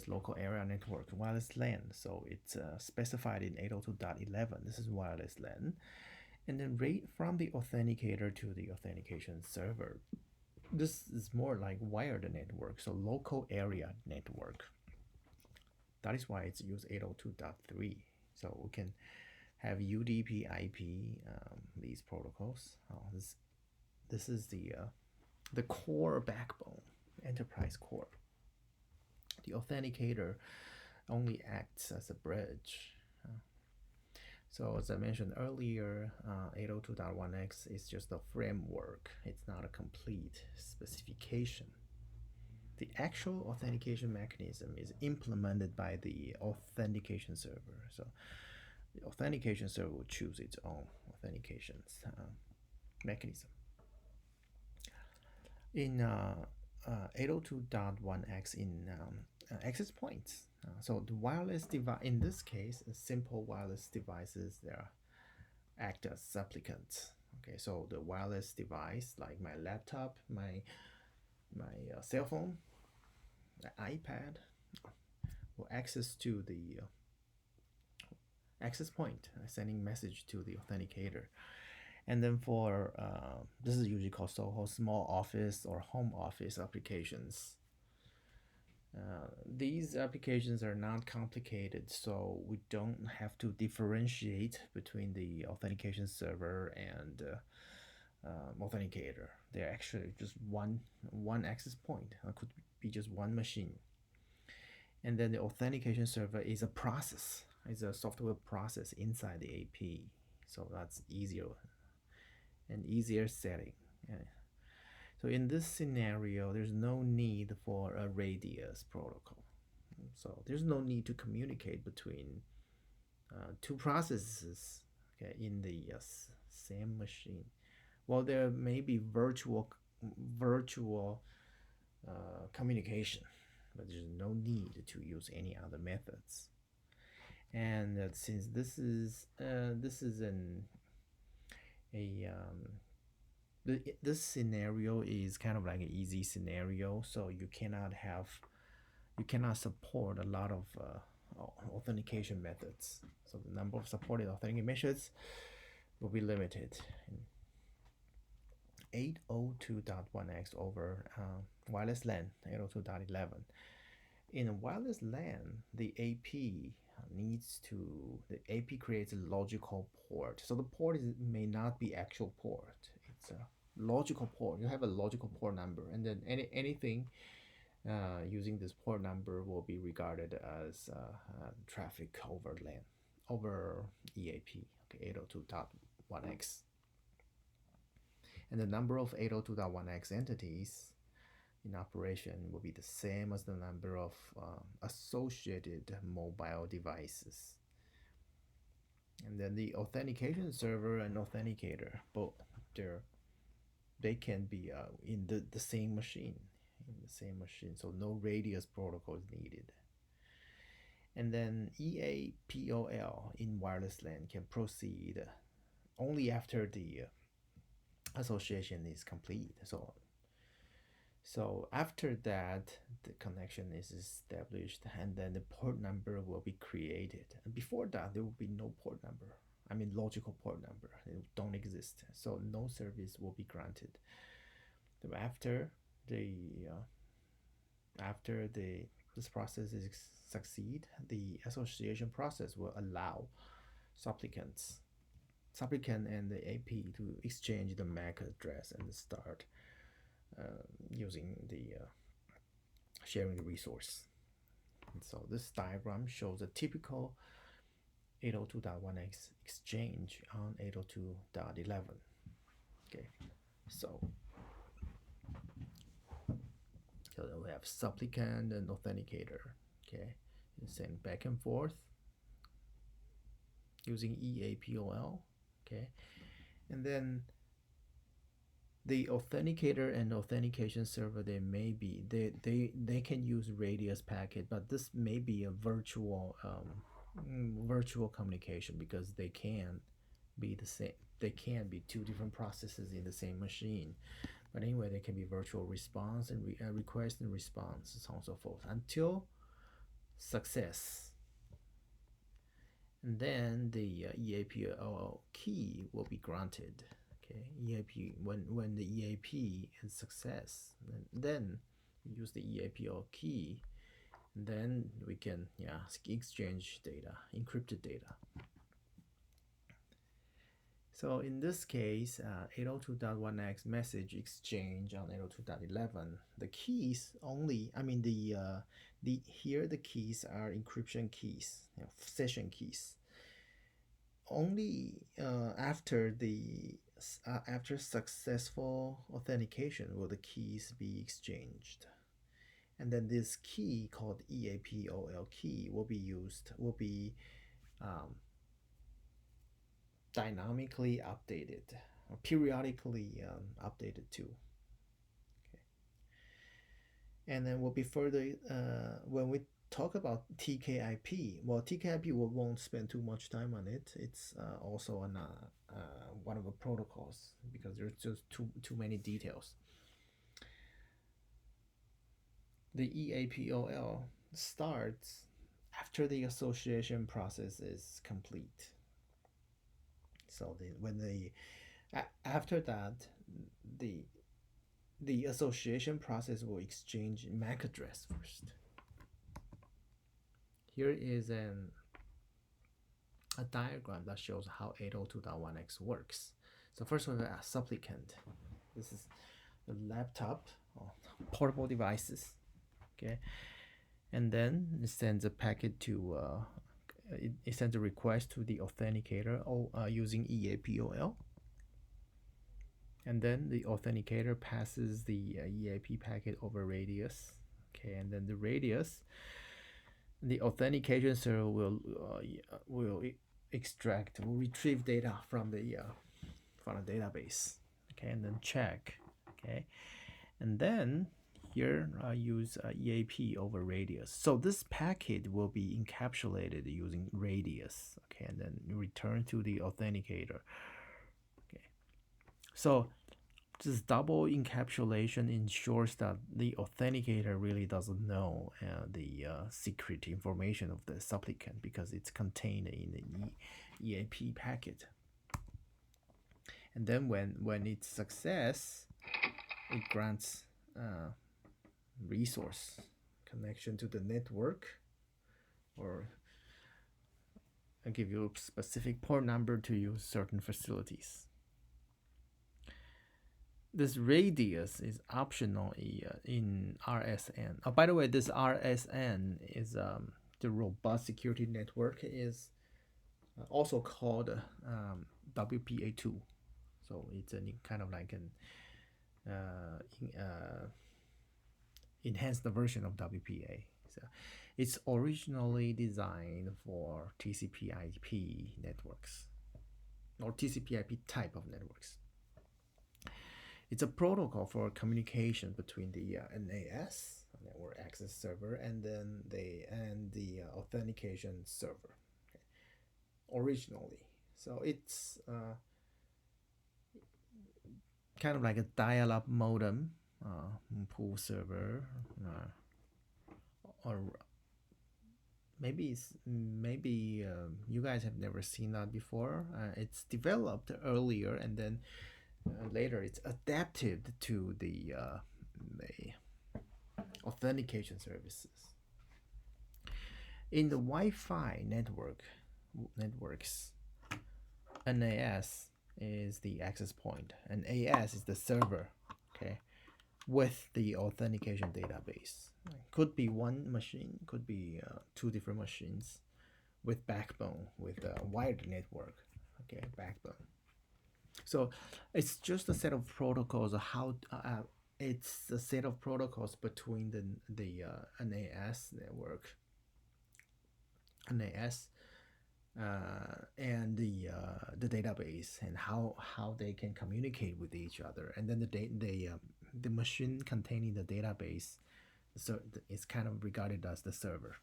S1: local area network, wireless LAN. So it's specified in 802.11. This is wireless LAN. And then right from the authenticator to the authentication server, this is more like wired network, so local area network. That is why it's used 802.3. So we can have UDP, IP, these protocols. This is the core backbone, enterprise core. The authenticator only acts as a bridge. So as I mentioned earlier, 802.1x is just a framework. It's not a complete specification. The actual authentication mechanism is implemented by the authentication server. So the authentication server will choose its own authentication mechanism. In 802.1x in access points. So the wireless device, in this case, simple wireless devices, they act as supplicants. Okay, so the wireless device, like my laptop, my cell phone, the iPad, will access to the access point, sending message to the authenticator. And then for this is usually called SOHO, small office or home office applications. These applications are not complicated, so we don't have to differentiate between the authentication server and authenticator. They're actually just one access point. It could be just one machine. And then the authentication server is a process. It's a software process inside the AP. So that's easier setting. So in this scenario, there's no need for a radius protocol. So there's no need to communicate between two processes, okay, in the same machine. Well, there may be virtual communication, but there's no need to use any other methods. And since this is this scenario is kind of like an easy scenario, so you cannot support a lot of authentication methods. So the number of supported authentication methods will be limited. 802.1x over wireless LAN 802.11. In a wireless LAN, the AP creates a logical port. So the port may not be actual port. It's a logical port. You have a logical port number, and then anything using this port number will be regarded as traffic over LAN, over EAP, okay, 802.1x. And the number of 802.1x entities in operation will be the same as the number of associated mobile devices. And then the authentication server and authenticator, both they can be in the same machine, so no radius protocol is needed. And then EAPOL in wireless LAN can proceed only after the association is complete. So So after that, the connection is established, and then the port number will be created. And before that, there will be no port number. I mean, logical port number. It don't exist. So no service will be granted. So the after the this process is succeed, the association process will allow supplicants supplicant and the AP to exchange the MAC address and start using the sharing the resource. And so this diagram shows a typical 802.1x exchange on 802.11. Okay, so we have supplicant and authenticator. Okay, send back and forth using EAPOL. Okay, and then the authenticator and authentication server, they can use radius packet, but this may be a virtual virtual communication because they can be the same. They can be two different processes in the same machine. But anyway, they can be virtual response and request and response, so on and so forth, until success. And then the EAPOL key will be granted. Okay, EAP when the EAP is success, then we use the EAPOL key, and then we can exchange data, encrypted data. So in this case, 802.1x message exchange on 802.11, the keys only, I mean here the keys are encryption keys, session keys. Only after after successful authentication will the keys be exchanged, and then this key called EAPOL key will be dynamically updated, or periodically updated too. Okay. And then will be further when we talk about TKIP. Well, TKIP we won't spend too much time on it. It's also one of the protocols because there's just too many details. The EAPOL starts after the association process is complete. So after that, the association process will exchange MAC address first. Here is a diagram that shows how 802.1x works. So first we have a supplicant. This is the laptop or portable devices. Okay, and then it sends a packet to it sends a request to the authenticator using EAPOL, and then the authenticator passes the EAP packet over radius. Okay, and then the radius, the authentication server will retrieve data from the database. Okay, and then check. Okay, and then here I use EAP over radius. So this packet will be encapsulated using radius. Okay, and then return to the authenticator. Okay, so this double encapsulation ensures that the authenticator really doesn't know the secret information of the supplicant because it's contained in the EAP packet. And then when it's success, it grants resource connection to the network, or I give you a specific port number to use certain facilities. This radius is optional in RSN. Oh, by the way, this RSN is the robust security network, is also called WPA2. So it's a kind of like an enhanced version of WPA. So it's originally designed for TCP/IP networks or TCP/IP type of networks. It's a protocol for communication between the NAS, network access server, and then the authentication server. Okay. Originally, so it's kind of like a dial-up modem pool server, or maybe you guys have never seen that before. It's developed earlier, and then later it's adapted to the authentication services. In the Wi-Fi networks, NAS is the access point, and AS is the server. Okay, with the authentication database. Could be one machine, could be two different machines with backbone, with a wired network. Okay, backbone. So it's just a set of protocols. It's a set of protocols between the NAS network, NAS, and the database, and how they can communicate with each other, and then the machine containing the database, so it's kind of regarded as the server.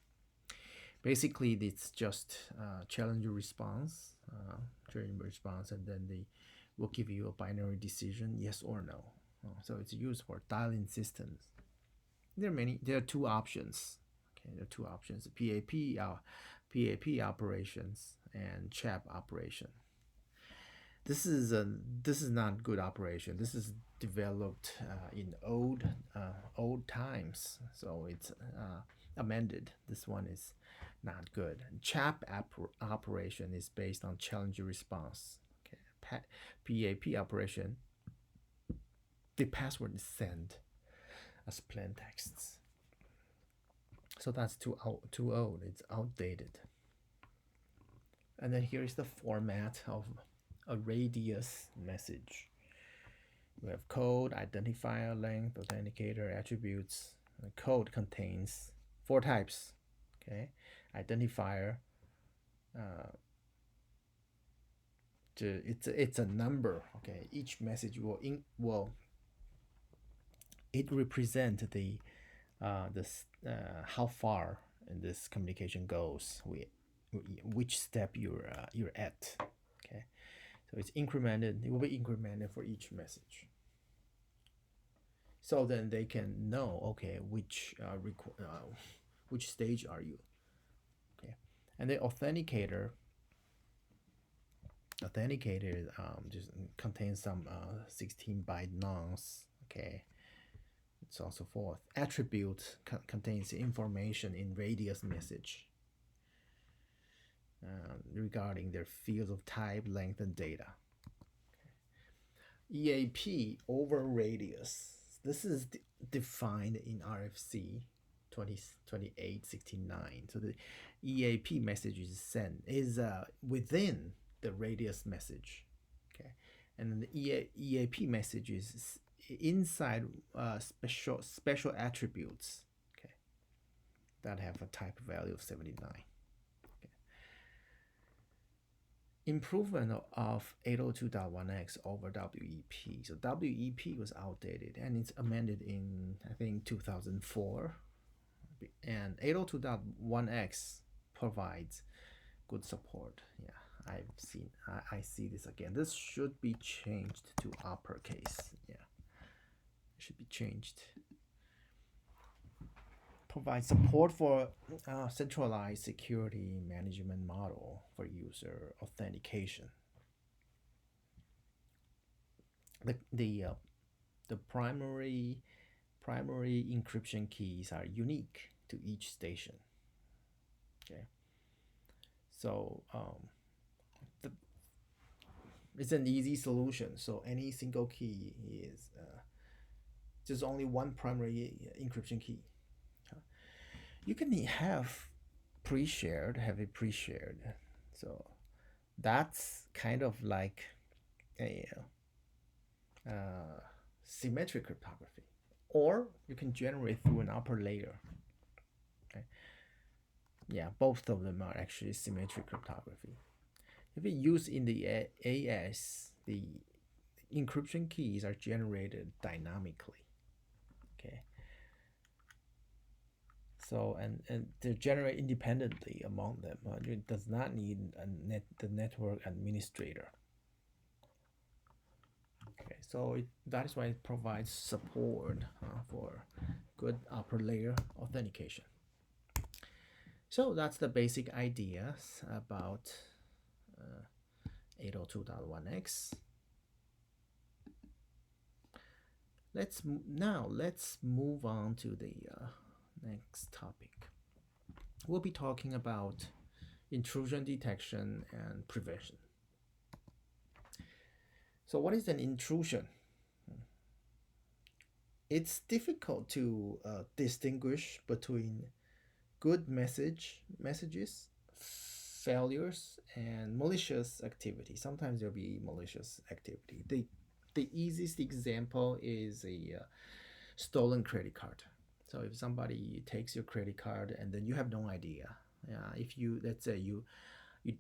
S1: Basically, it's just challenge response, and then they will give you a binary decision, yes or no. So it's used for dialing systems. There are two options. Okay, there are two options: PAP operations and CHAP operation. This is not good operation. This is developed in old times, so it's amended. This one is not good. CHAP operation is based on challenge response. Okay, PAP operation, the password is sent as plain texts. So that's too old. It's outdated. And then here is the format of a radius message. We have code, identifier, length, authenticator, attributes. The code contains 4 types. Okay, identifier. It's a number. Okay, each message will it represent the how far in this communication goes. Which step you're at. Okay, so it's incremented. It will be incremented for each message. So then they can know, okay, which stage are you? Okay, and the authenticator just contains some 16-byte nonce. Okay, so on so forth. Attribute contains information in radius message regarding their fields of type, length, and data. Okay. EAP over radius. This is defined in RFC 2869. So the EAP message is within the radius message. Okay, and then the EAP message is inside special attributes. Okay, that have a type value of 79. Improvement of 802.1x over WEP. So WEP was outdated and it's amended in, I think, 2004. And 802.1x provides good support. Yeah, I see this again. This should be changed to uppercase. Yeah, it should be changed. Provide support for centralized security management model for user authentication. The primary encryption keys are unique to each station. Okay, so it's an easy solution. So any single key is just only one primary encryption key. You can have it pre-shared. So that's kind of like a symmetric cryptography, or you can generate through an upper layer. Okay. Yeah, both of them are actually symmetric cryptography. If you use in the AS, the encryption keys are generated dynamically. Okay. So and they generate independently among them. It does not need the network administrator. Okay, So that is why it provides support for good upper layer authentication. So that's the basic ideas about 802.1x. Let's move on to the next topic. We'll be talking about intrusion detection and prevention. So what is an intrusion? It's difficult to distinguish between good messages, failures, and malicious activity. Sometimes there'll be malicious activity. The easiest example is a stolen credit card. So if somebody takes your credit card and then you have no idea, if you, let's say you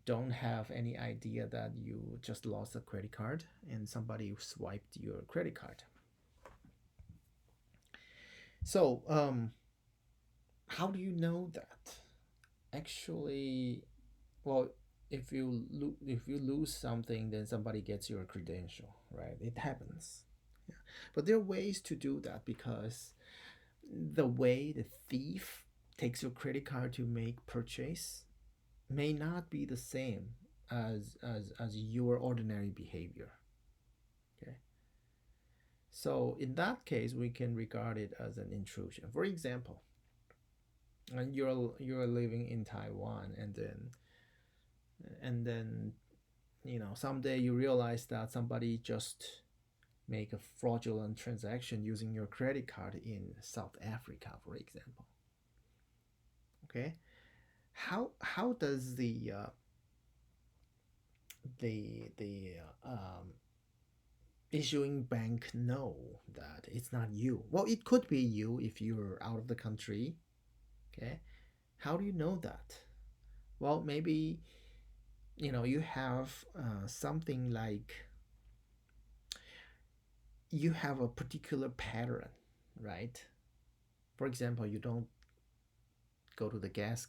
S1: don't have any idea that you just lost a credit card and somebody swiped your credit card. So how do you know that? Actually, well, if you lose something, then somebody gets your credential, right? It happens. Yeah. But there are ways to do that, because the way the thief takes your credit card to make purchase may not be the same as your ordinary behavior. Okay. So in that case, we can regard it as an intrusion. For example, and you're living in Taiwan, and then someday you realize that somebody just make a fraudulent transaction using your credit card in South Africa, for example. Okay, how does the issuing bank know that it's not you? Well, it could be you if you're out of the country. Okay, how do you know that? Well, maybe you have something like you have a particular pattern, right? For example, you don't go to the gas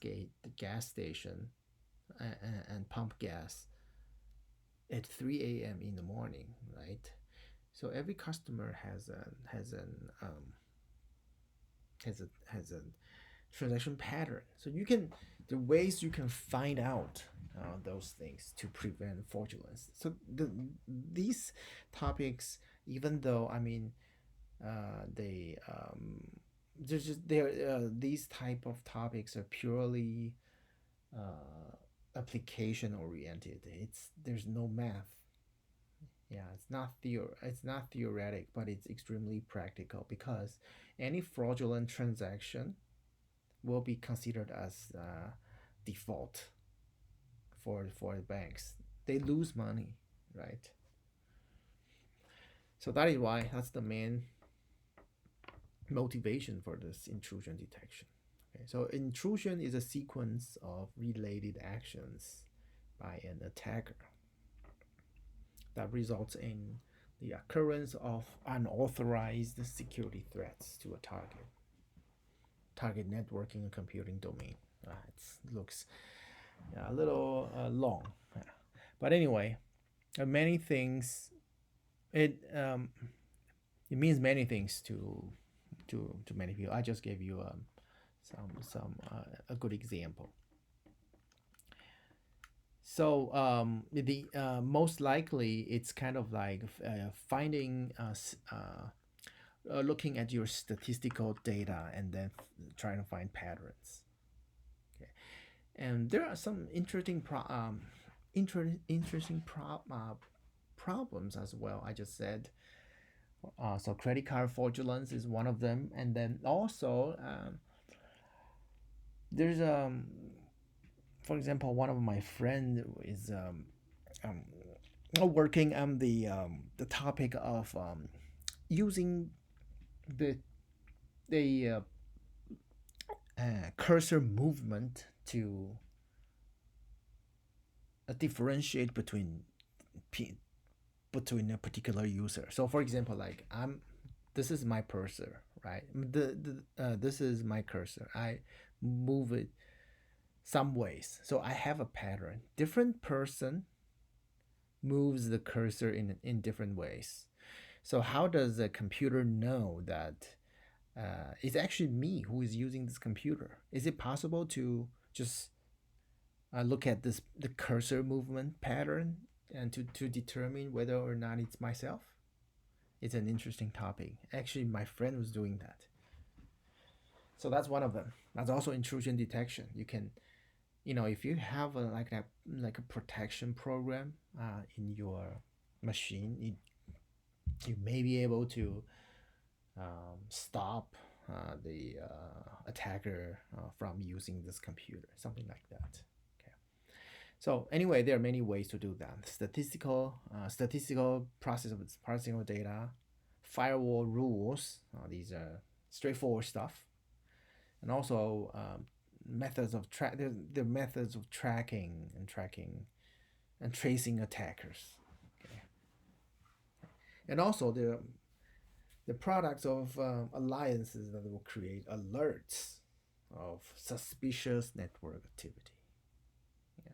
S1: station, and pump gas at 3 a.m. in the morning, right? So every customer has a transaction pattern. So the ways you can find out those things to prevent fraudulence. So these topics, even though they there's just these type of topics are purely application oriented. There's no math. Yeah, it's not theoretic, but it's extremely practical, because any fraudulent transaction will be considered as default for the banks. They lose money, right? So that's the main motivation for this intrusion detection. Okay, so intrusion is a sequence of related actions by an attacker that results in the occurrence of unauthorized security threats to a target networking and computing domain. It looks a little long, but anyway, many things. It means many things to many people. I just gave you a good example. So the most likely it's kind of like finding looking at your statistical data and then trying to find patterns. Okay, and there are some interesting problems as well. I just said. So credit card fraudulence is one of them, and then also there's for example, one of my friend is working on the topic of using the cursor movement to differentiate between a particular user. So for example, like this is my cursor, right? This is my cursor. I move it some ways. So I have a pattern. Different person moves the cursor in different ways. So how does a computer know that it's actually me who is using this computer? Is it possible to just look at the cursor movement pattern and to determine whether or not it's myself? It's an interesting topic. Actually, my friend was doing that. So that's one of them. That's also intrusion detection. You can, if you have like a protection program in your machine, you may be able to stop the attacker from using this computer, something like that. Okay. So anyway, there are many ways to do that. Statistical processing of data, firewall rules. These are straightforward stuff, and also the methods of tracking and tracing attackers. Okay. And also the products of alliances that will create alerts of suspicious network activity. Yeah.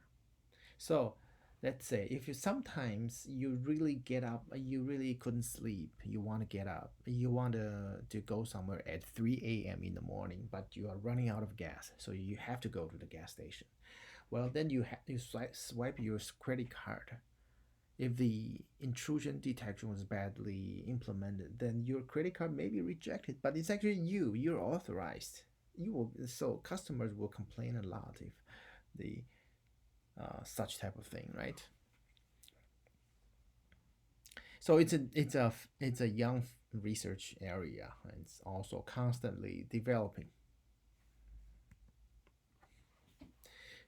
S1: So let's say if you sometimes you really get up, you really couldn't sleep, you want to get up, you want to go somewhere at 3 a.m. in the morning, but you are running out of gas, so you have to go to the gas station. Well, then you swipe your credit card. If the intrusion detection was badly implemented, then your credit card may be rejected, but it's actually you're authorized. So customers will complain a lot if the such type of thing, right? So it's a young research area. It's also constantly developing.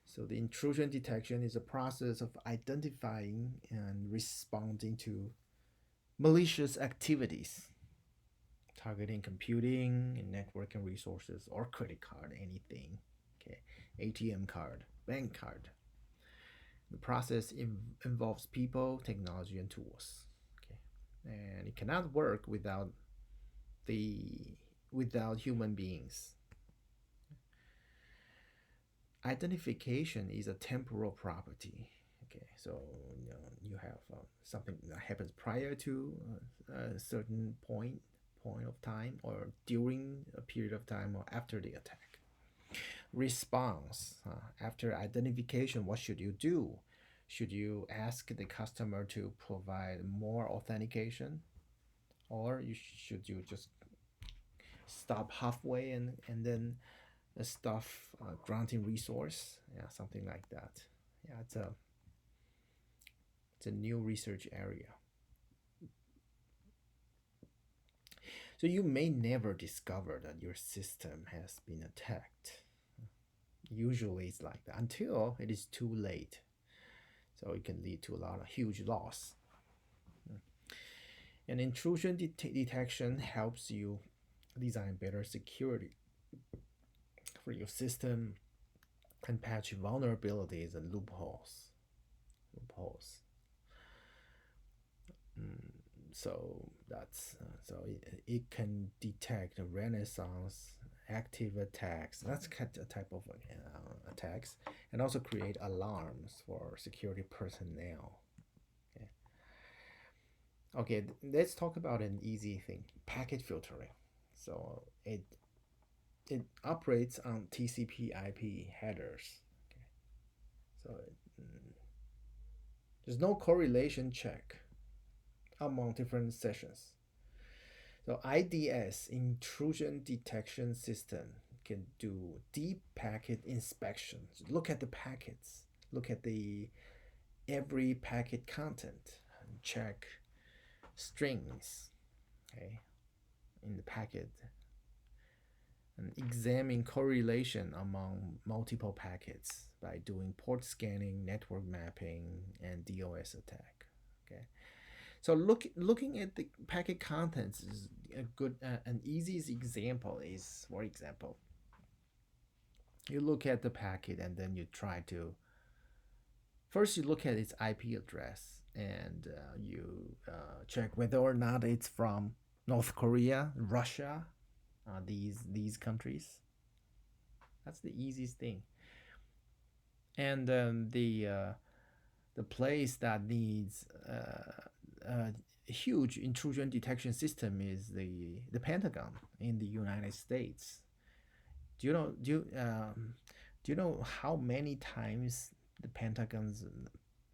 S1: So the intrusion detection is a process of identifying and responding to malicious activities targeting computing and networking resources or credit card, anything. Okay, ATM card, bank card. The process involves people, technology, and tools. Okay, and it cannot work the without human beings. Identification is a temporal property. Okay, so you have something that happens prior to a certain point of time, or during a period of time, or after the attack. Response after identification, what should you do? Should you ask the customer to provide more authentication, or should you just stop halfway and then stop granting resource? Yeah, something like that. Yeah, it's a new research area. So you may never discover that your system has been attacked. Usually it's like that until it is too late. So it can lead to a lot of huge loss. And intrusion detection helps you design better security for your system and patch vulnerabilities and loopholes. So that's it can detect Renaissance active attacks. That's a type of attacks, and also create alarms for security personnel. Okay. Okay, let's talk about an easy thing: packet filtering. So it operates on TCP/IP headers. Okay. So there's no correlation check among different sessions. So IDS, intrusion detection system, can do deep packet inspections. Look at the packets. Look at the every packet content. And check strings, okay, in the packet, and examine correlation among multiple packets by doing port scanning, network mapping, and DOS attack. Okay. So looking at the packet contents is a good an easiest example is, for example, you look at the packet and then you try to first you look at its IP address, and you check whether or not it's from North Korea, Russia, these countries. That's the easiest thing. And the place that needs huge intrusion detection system is the Pentagon in the United States. Do you know do you know how many times the Pentagon's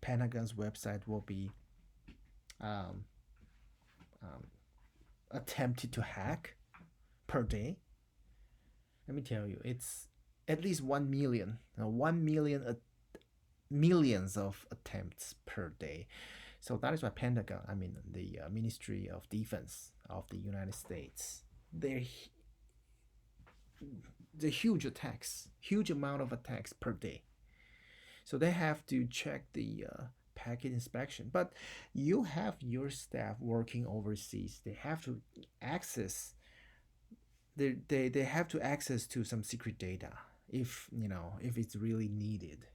S1: website will be um, um, attempted to hack per day? Let me tell you, it's at least 1 million, 1 million, millions of attempts per day. So that is why Pentagon, I mean the Ministry of Defense of the United States, they're the huge attacks, huge amount of attacks per day. So they have to check the packet inspection. But you have your staff working overseas. They have to access. They have to access to some secret data if if it's really needed.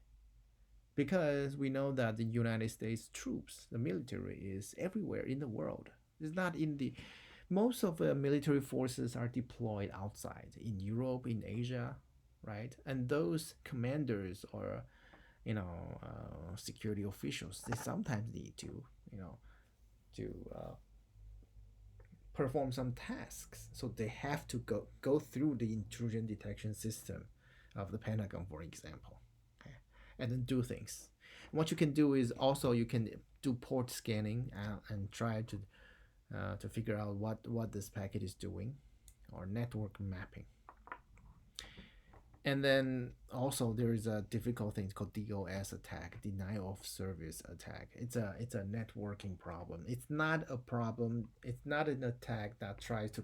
S1: Because we know that the United States troops, the military, is everywhere in the world. It's not in the most of the military forces are deployed outside in Europe, in Asia, right? And those commanders or security officials, they sometimes need to to perform some tasks, so they have to go through the intrusion detection system of the Pentagon, for example, okay? And then do things. And what you can do is also you can do port scanning and try to figure out what this packet is doing, or network mapping. And then also there is a difficult thing called DOS attack, denial of service attack. It's a networking problem. It's not a problem. It's not an attack that tries to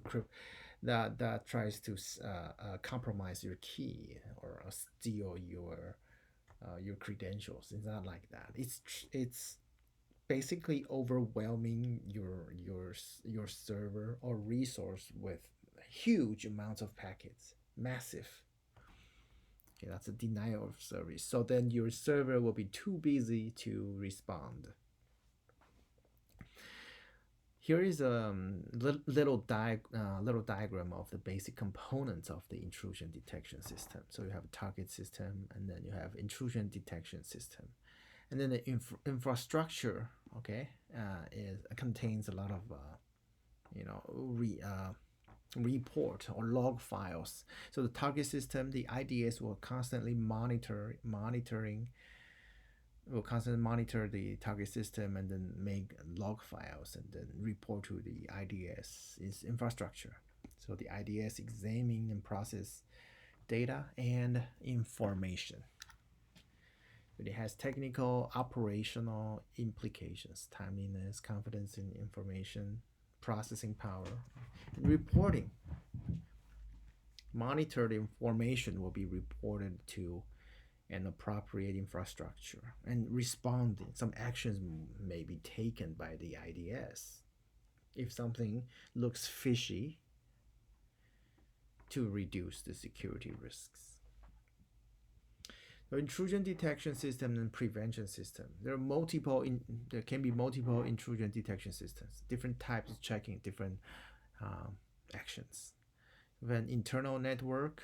S1: that tries to compromise your key or steal your credentials. It's not like that. It's basically overwhelming your server or resource with huge amounts of packets, massive. Okay, that's a denial of service. So then your server will be too busy to respond. Here is a little diagram of the basic components of the intrusion detection system. So you have a target system, and then you have intrusion detection system, and then the infrastructure. Okay, contains a lot of report or log files. So the target system, the IDS will constantly monitor the target system and then make log files and then report to the IDS is infrastructure. So the IDS examine and process data and information. But it has technical, operational implications: timeliness, confidence in information, processing power, and reporting. Monitored information will be reported to an appropriate infrastructure, and responding. Some actions may be taken by the IDS if something looks fishy to reduce the security risks. The intrusion detection system and prevention system. There can be multiple intrusion detection systems, different types of checking, different actions. We have an internal network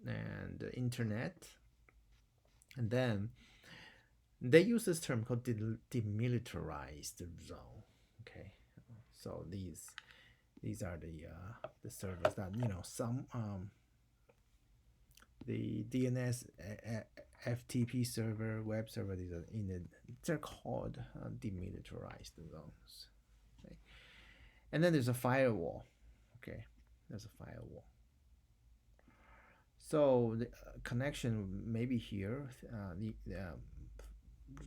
S1: and the internet, and then they use this term called demilitarized zone. Okay, so these are the servers that some the DNS FTP server, web server. These are they're called demilitarized zones. Okay, and then there's a firewall. Okay, there's a firewall. So the connection may be here,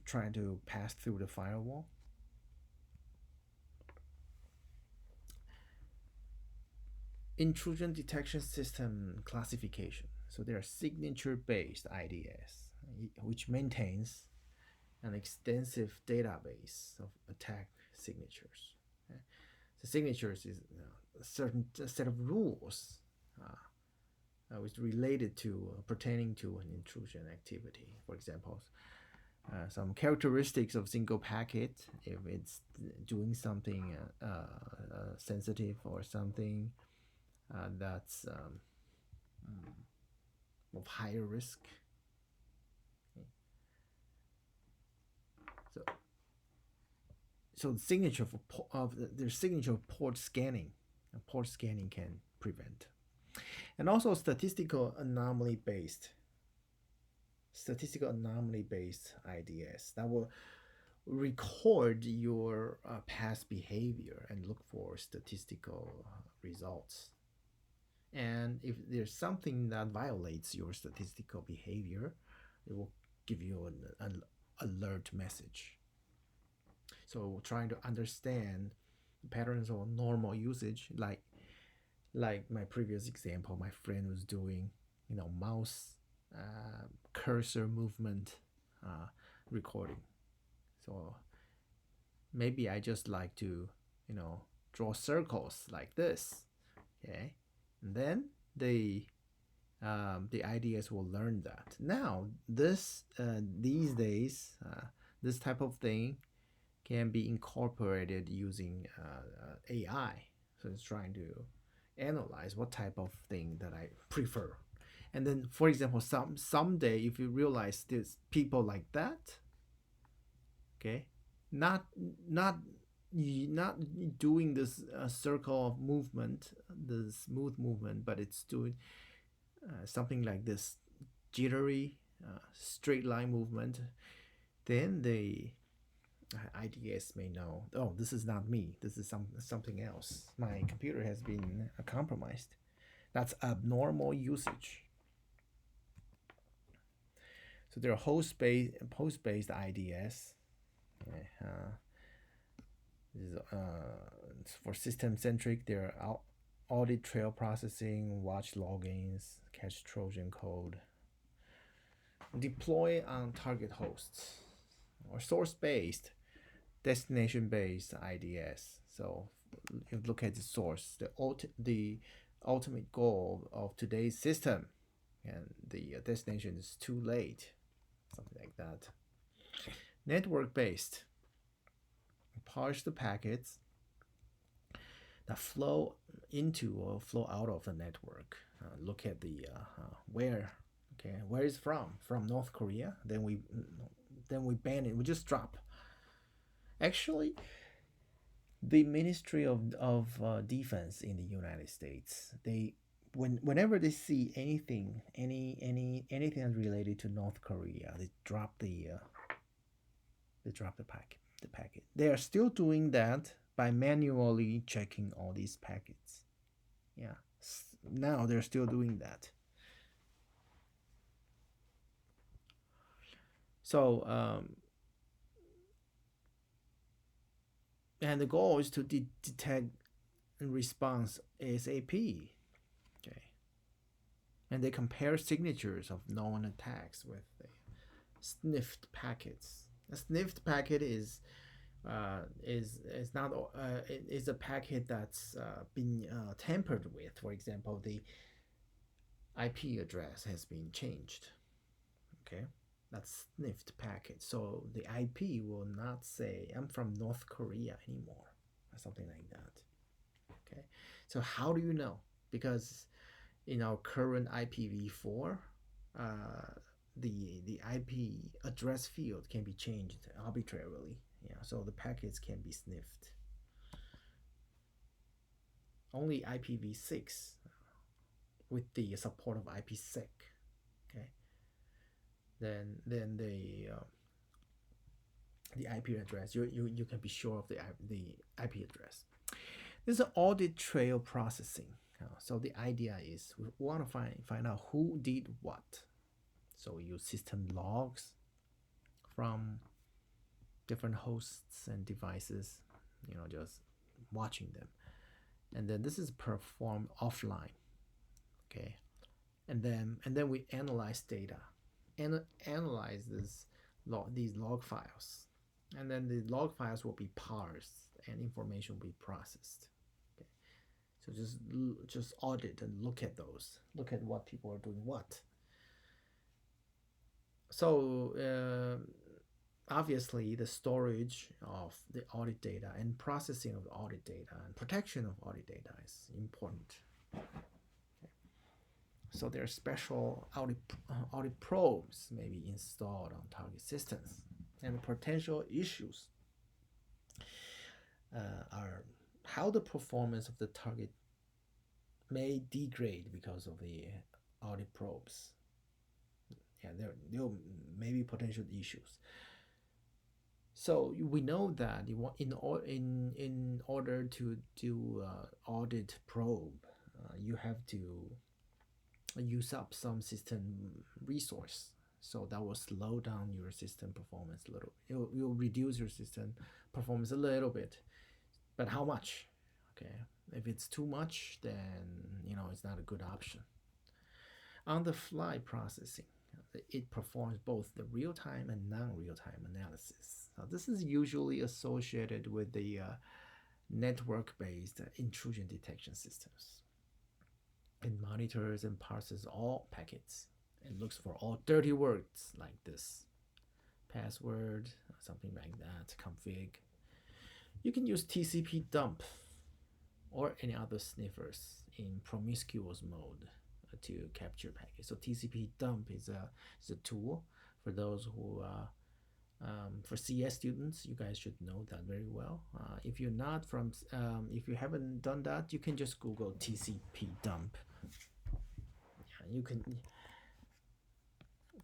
S1: trying to pass through the firewall. Intrusion detection system classification. So there are signature-based IDS, which maintains an extensive database of attack signatures. Okay? The signatures is a certain set of rules which related to pertaining to an intrusion activity. For example, some characteristics of single packet, if it's doing something sensitive or something that's of higher risk. Okay. so the signature their signature of port scanning can prevent, and also statistical anomaly based IDS that will record your past behavior and look for statistical results. And if there's something that violates your statistical behavior, it will give you an alert message. So trying to understand patterns of normal usage, like my previous example, my friend was doing, mouse cursor movement uh, recording. So maybe I just like to, draw circles like this, okay, and then the IDS will learn that. Now, these days, this type of thing can be incorporated using AI. So it's trying to analyze what type of thing that I prefer. And then, for example, someday if you realize there's people like that, okay, not not not doing this circle of movement, the smooth movement, but it's doing something like this jittery straight line movement, then the IDS may know, oh, this is not me. This is something else. My computer has been compromised. That's abnormal usage. So there are host-based IDS. For system-centric, there are audit trail processing, watch logins, catch Trojan code, deploy on target hosts, or source-based, destination-based IDS. So you look at the source, the ultimate goal of today's system, and the destination is too late, something like that. Network-based, parse the packets that flow into or flow out of the network. Look at the where is from North Korea. Then we ban it. We just drop. Actually, the Ministry of Defense in the United States, whenever they see anything related to North Korea, they drop the packet. They are still doing that by manually checking all these packets. Yeah, now they're still doing that. So and the goal is to detect and response ASAP. Okay, and they compare signatures of known attacks with the sniffed packets. A sniffed packet is not is a packet that's been tampered with. For example, the IP address has been changed. Okay, that's sniffed packet. So the IP will not say I'm from North Korea anymore, or something like that. Okay, so how do you know? Because in our current IPv4, the IP address field can be changed arbitrarily. Yeah, so the packets can be sniffed. Only IPv6 with the support of IPsec. Okay, then the IP address, you can be sure of the IP address. This is audit trail processing. So the idea is we want to find out who did what. So we use system logs from different hosts and devices, just watching them. And then this is performed offline. Okay. And then we analyze data and analyze these log files. And then the log files will be parsed and information will be processed. Okay. So just audit and look at those. Look at what people are doing what. So obviously the storage of the audit data and processing of the audit data and protection of audit data is important. Okay. So there are special audit probes maybe installed on target systems, and the potential issues are how the performance of the target may degrade because of the audit probes. Yeah, there may be potential issues. So we know that in order to do audit probe, you have to use up some system resource. So that will slow down your system performance a little. It will reduce your system performance a little bit, but how much? Okay, if it's too much, then it's not a good option. On the fly processing, it performs both the real time and non real time analysis. Now, this is usually associated with the network based intrusion detection systems. It monitors and parses all packets and looks for all dirty words like this password, something like that, config. You can use TCP dump or any other sniffers in promiscuous mode to capture packets. So TCP dump is a tool for those who for CS students. You guys should know that very well. If you're not from, if you haven't done that, you can just Google TCP dump. Yeah, you can.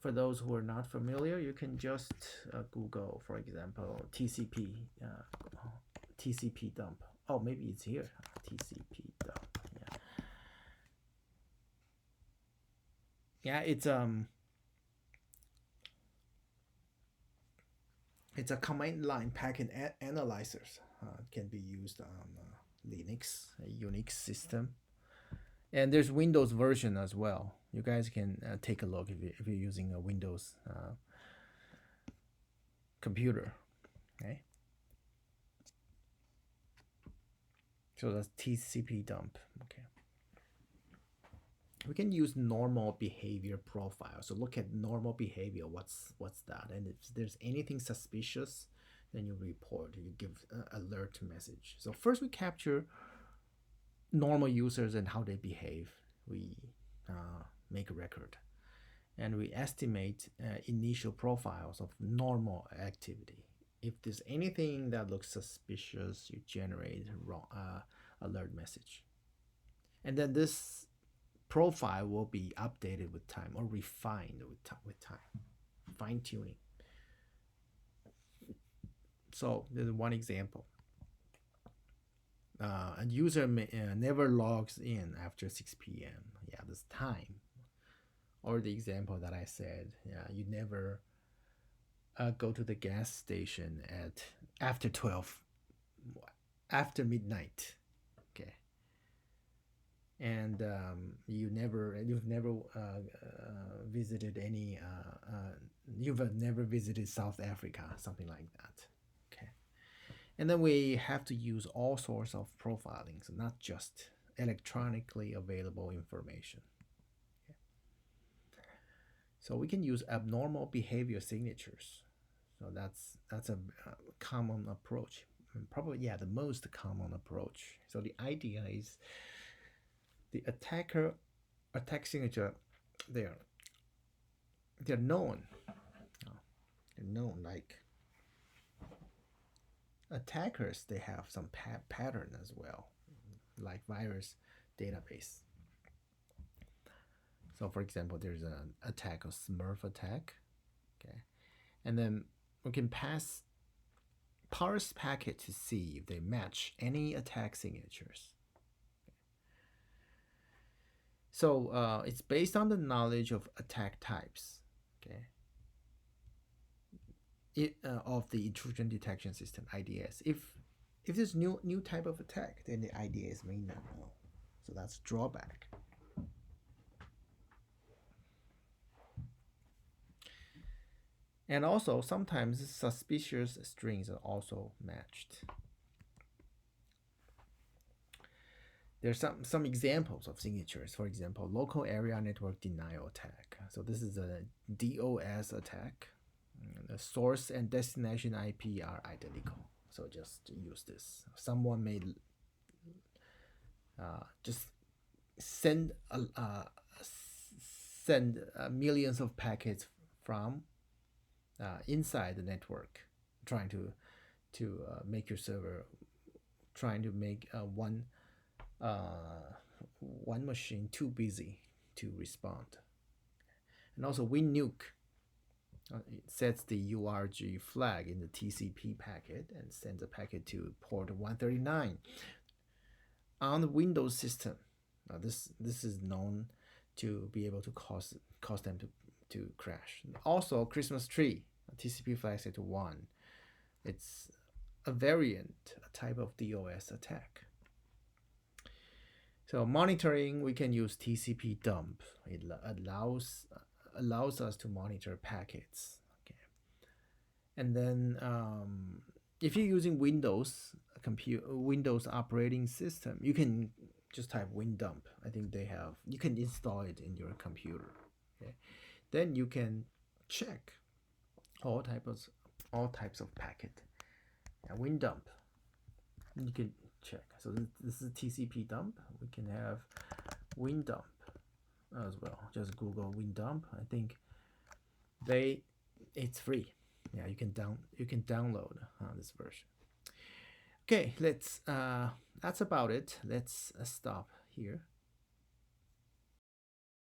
S1: For those who are not familiar, you can just Google, for example, TCP dump. Oh, maybe it's here. TCP dump. Yeah. Yeah, it's a command line packet analyzers. It can be used on Linux, a Unix system, and there's Windows version as well. You guys can take a look if you're using a Windows computer. Okay. So that's TCP dump. Okay. We can use normal behavior profile. So look at normal behavior. What's that? And if there's anything suspicious, then you report. You give alert message. So first we capture normal users and how they behave. We make a record, and we estimate initial profiles of normal activity. If there's anything that looks suspicious, you generate wrong alert message, and then this profile will be updated with time or refined with time, fine tuning. So there's one example. A user never logs in after 6 p.m. Yeah, this time. Or the example that I said, yeah, you never go to the gas station at after 12, after midnight. Okay. And you've never visited any you've never visited South Africa, something like that. Okay. And then we have to use all sorts of profiling, so not just electronically available information. Okay. So we can use abnormal behavior signatures. So that's a common approach. Probably, yeah, the most common approach. So the idea is the attack signature, they're known. They're known, like attackers, they have some pattern as well, like virus database. So for example, there's an attack, a Smurf attack. Okay. And then we can parse packet to see if they match any attack signatures. So it's based on the knowledge of attack types. Okay. Of the intrusion detection system, IDS. If there's new type of attack, then the IDS may not know. So that's drawback. And also sometimes suspicious strings are also matched. There's some examples of signatures. For example, local area network denial attack. So this is a DOS attack. The source and destination IP are identical. So just use this. Someone may just send millions of packets from inside the network, trying to make your server trying to make one machine too busy to respond. And also WinNuke, it sets the URG flag in the TCP packet and sends a packet to port 139 on the Windows system. This is known to be able to cause them to crash. Also, Christmas tree, TCP flag set to 1. It's a variant, a type of DOS attack. So monitoring, we can use TCP dump. It allows us to monitor packets. Okay, and then if you're using Windows Windows operating system, you can just type WinDump. I think you can install it in your computer. Okay, then you can check all types of packet. Yeah, WinDump. You can check. So this is TCP dump. We can have WinDump as well. Just Google WinDump. I think it's free. Yeah, you can download this version. Okay, that's about it. Let's stop here.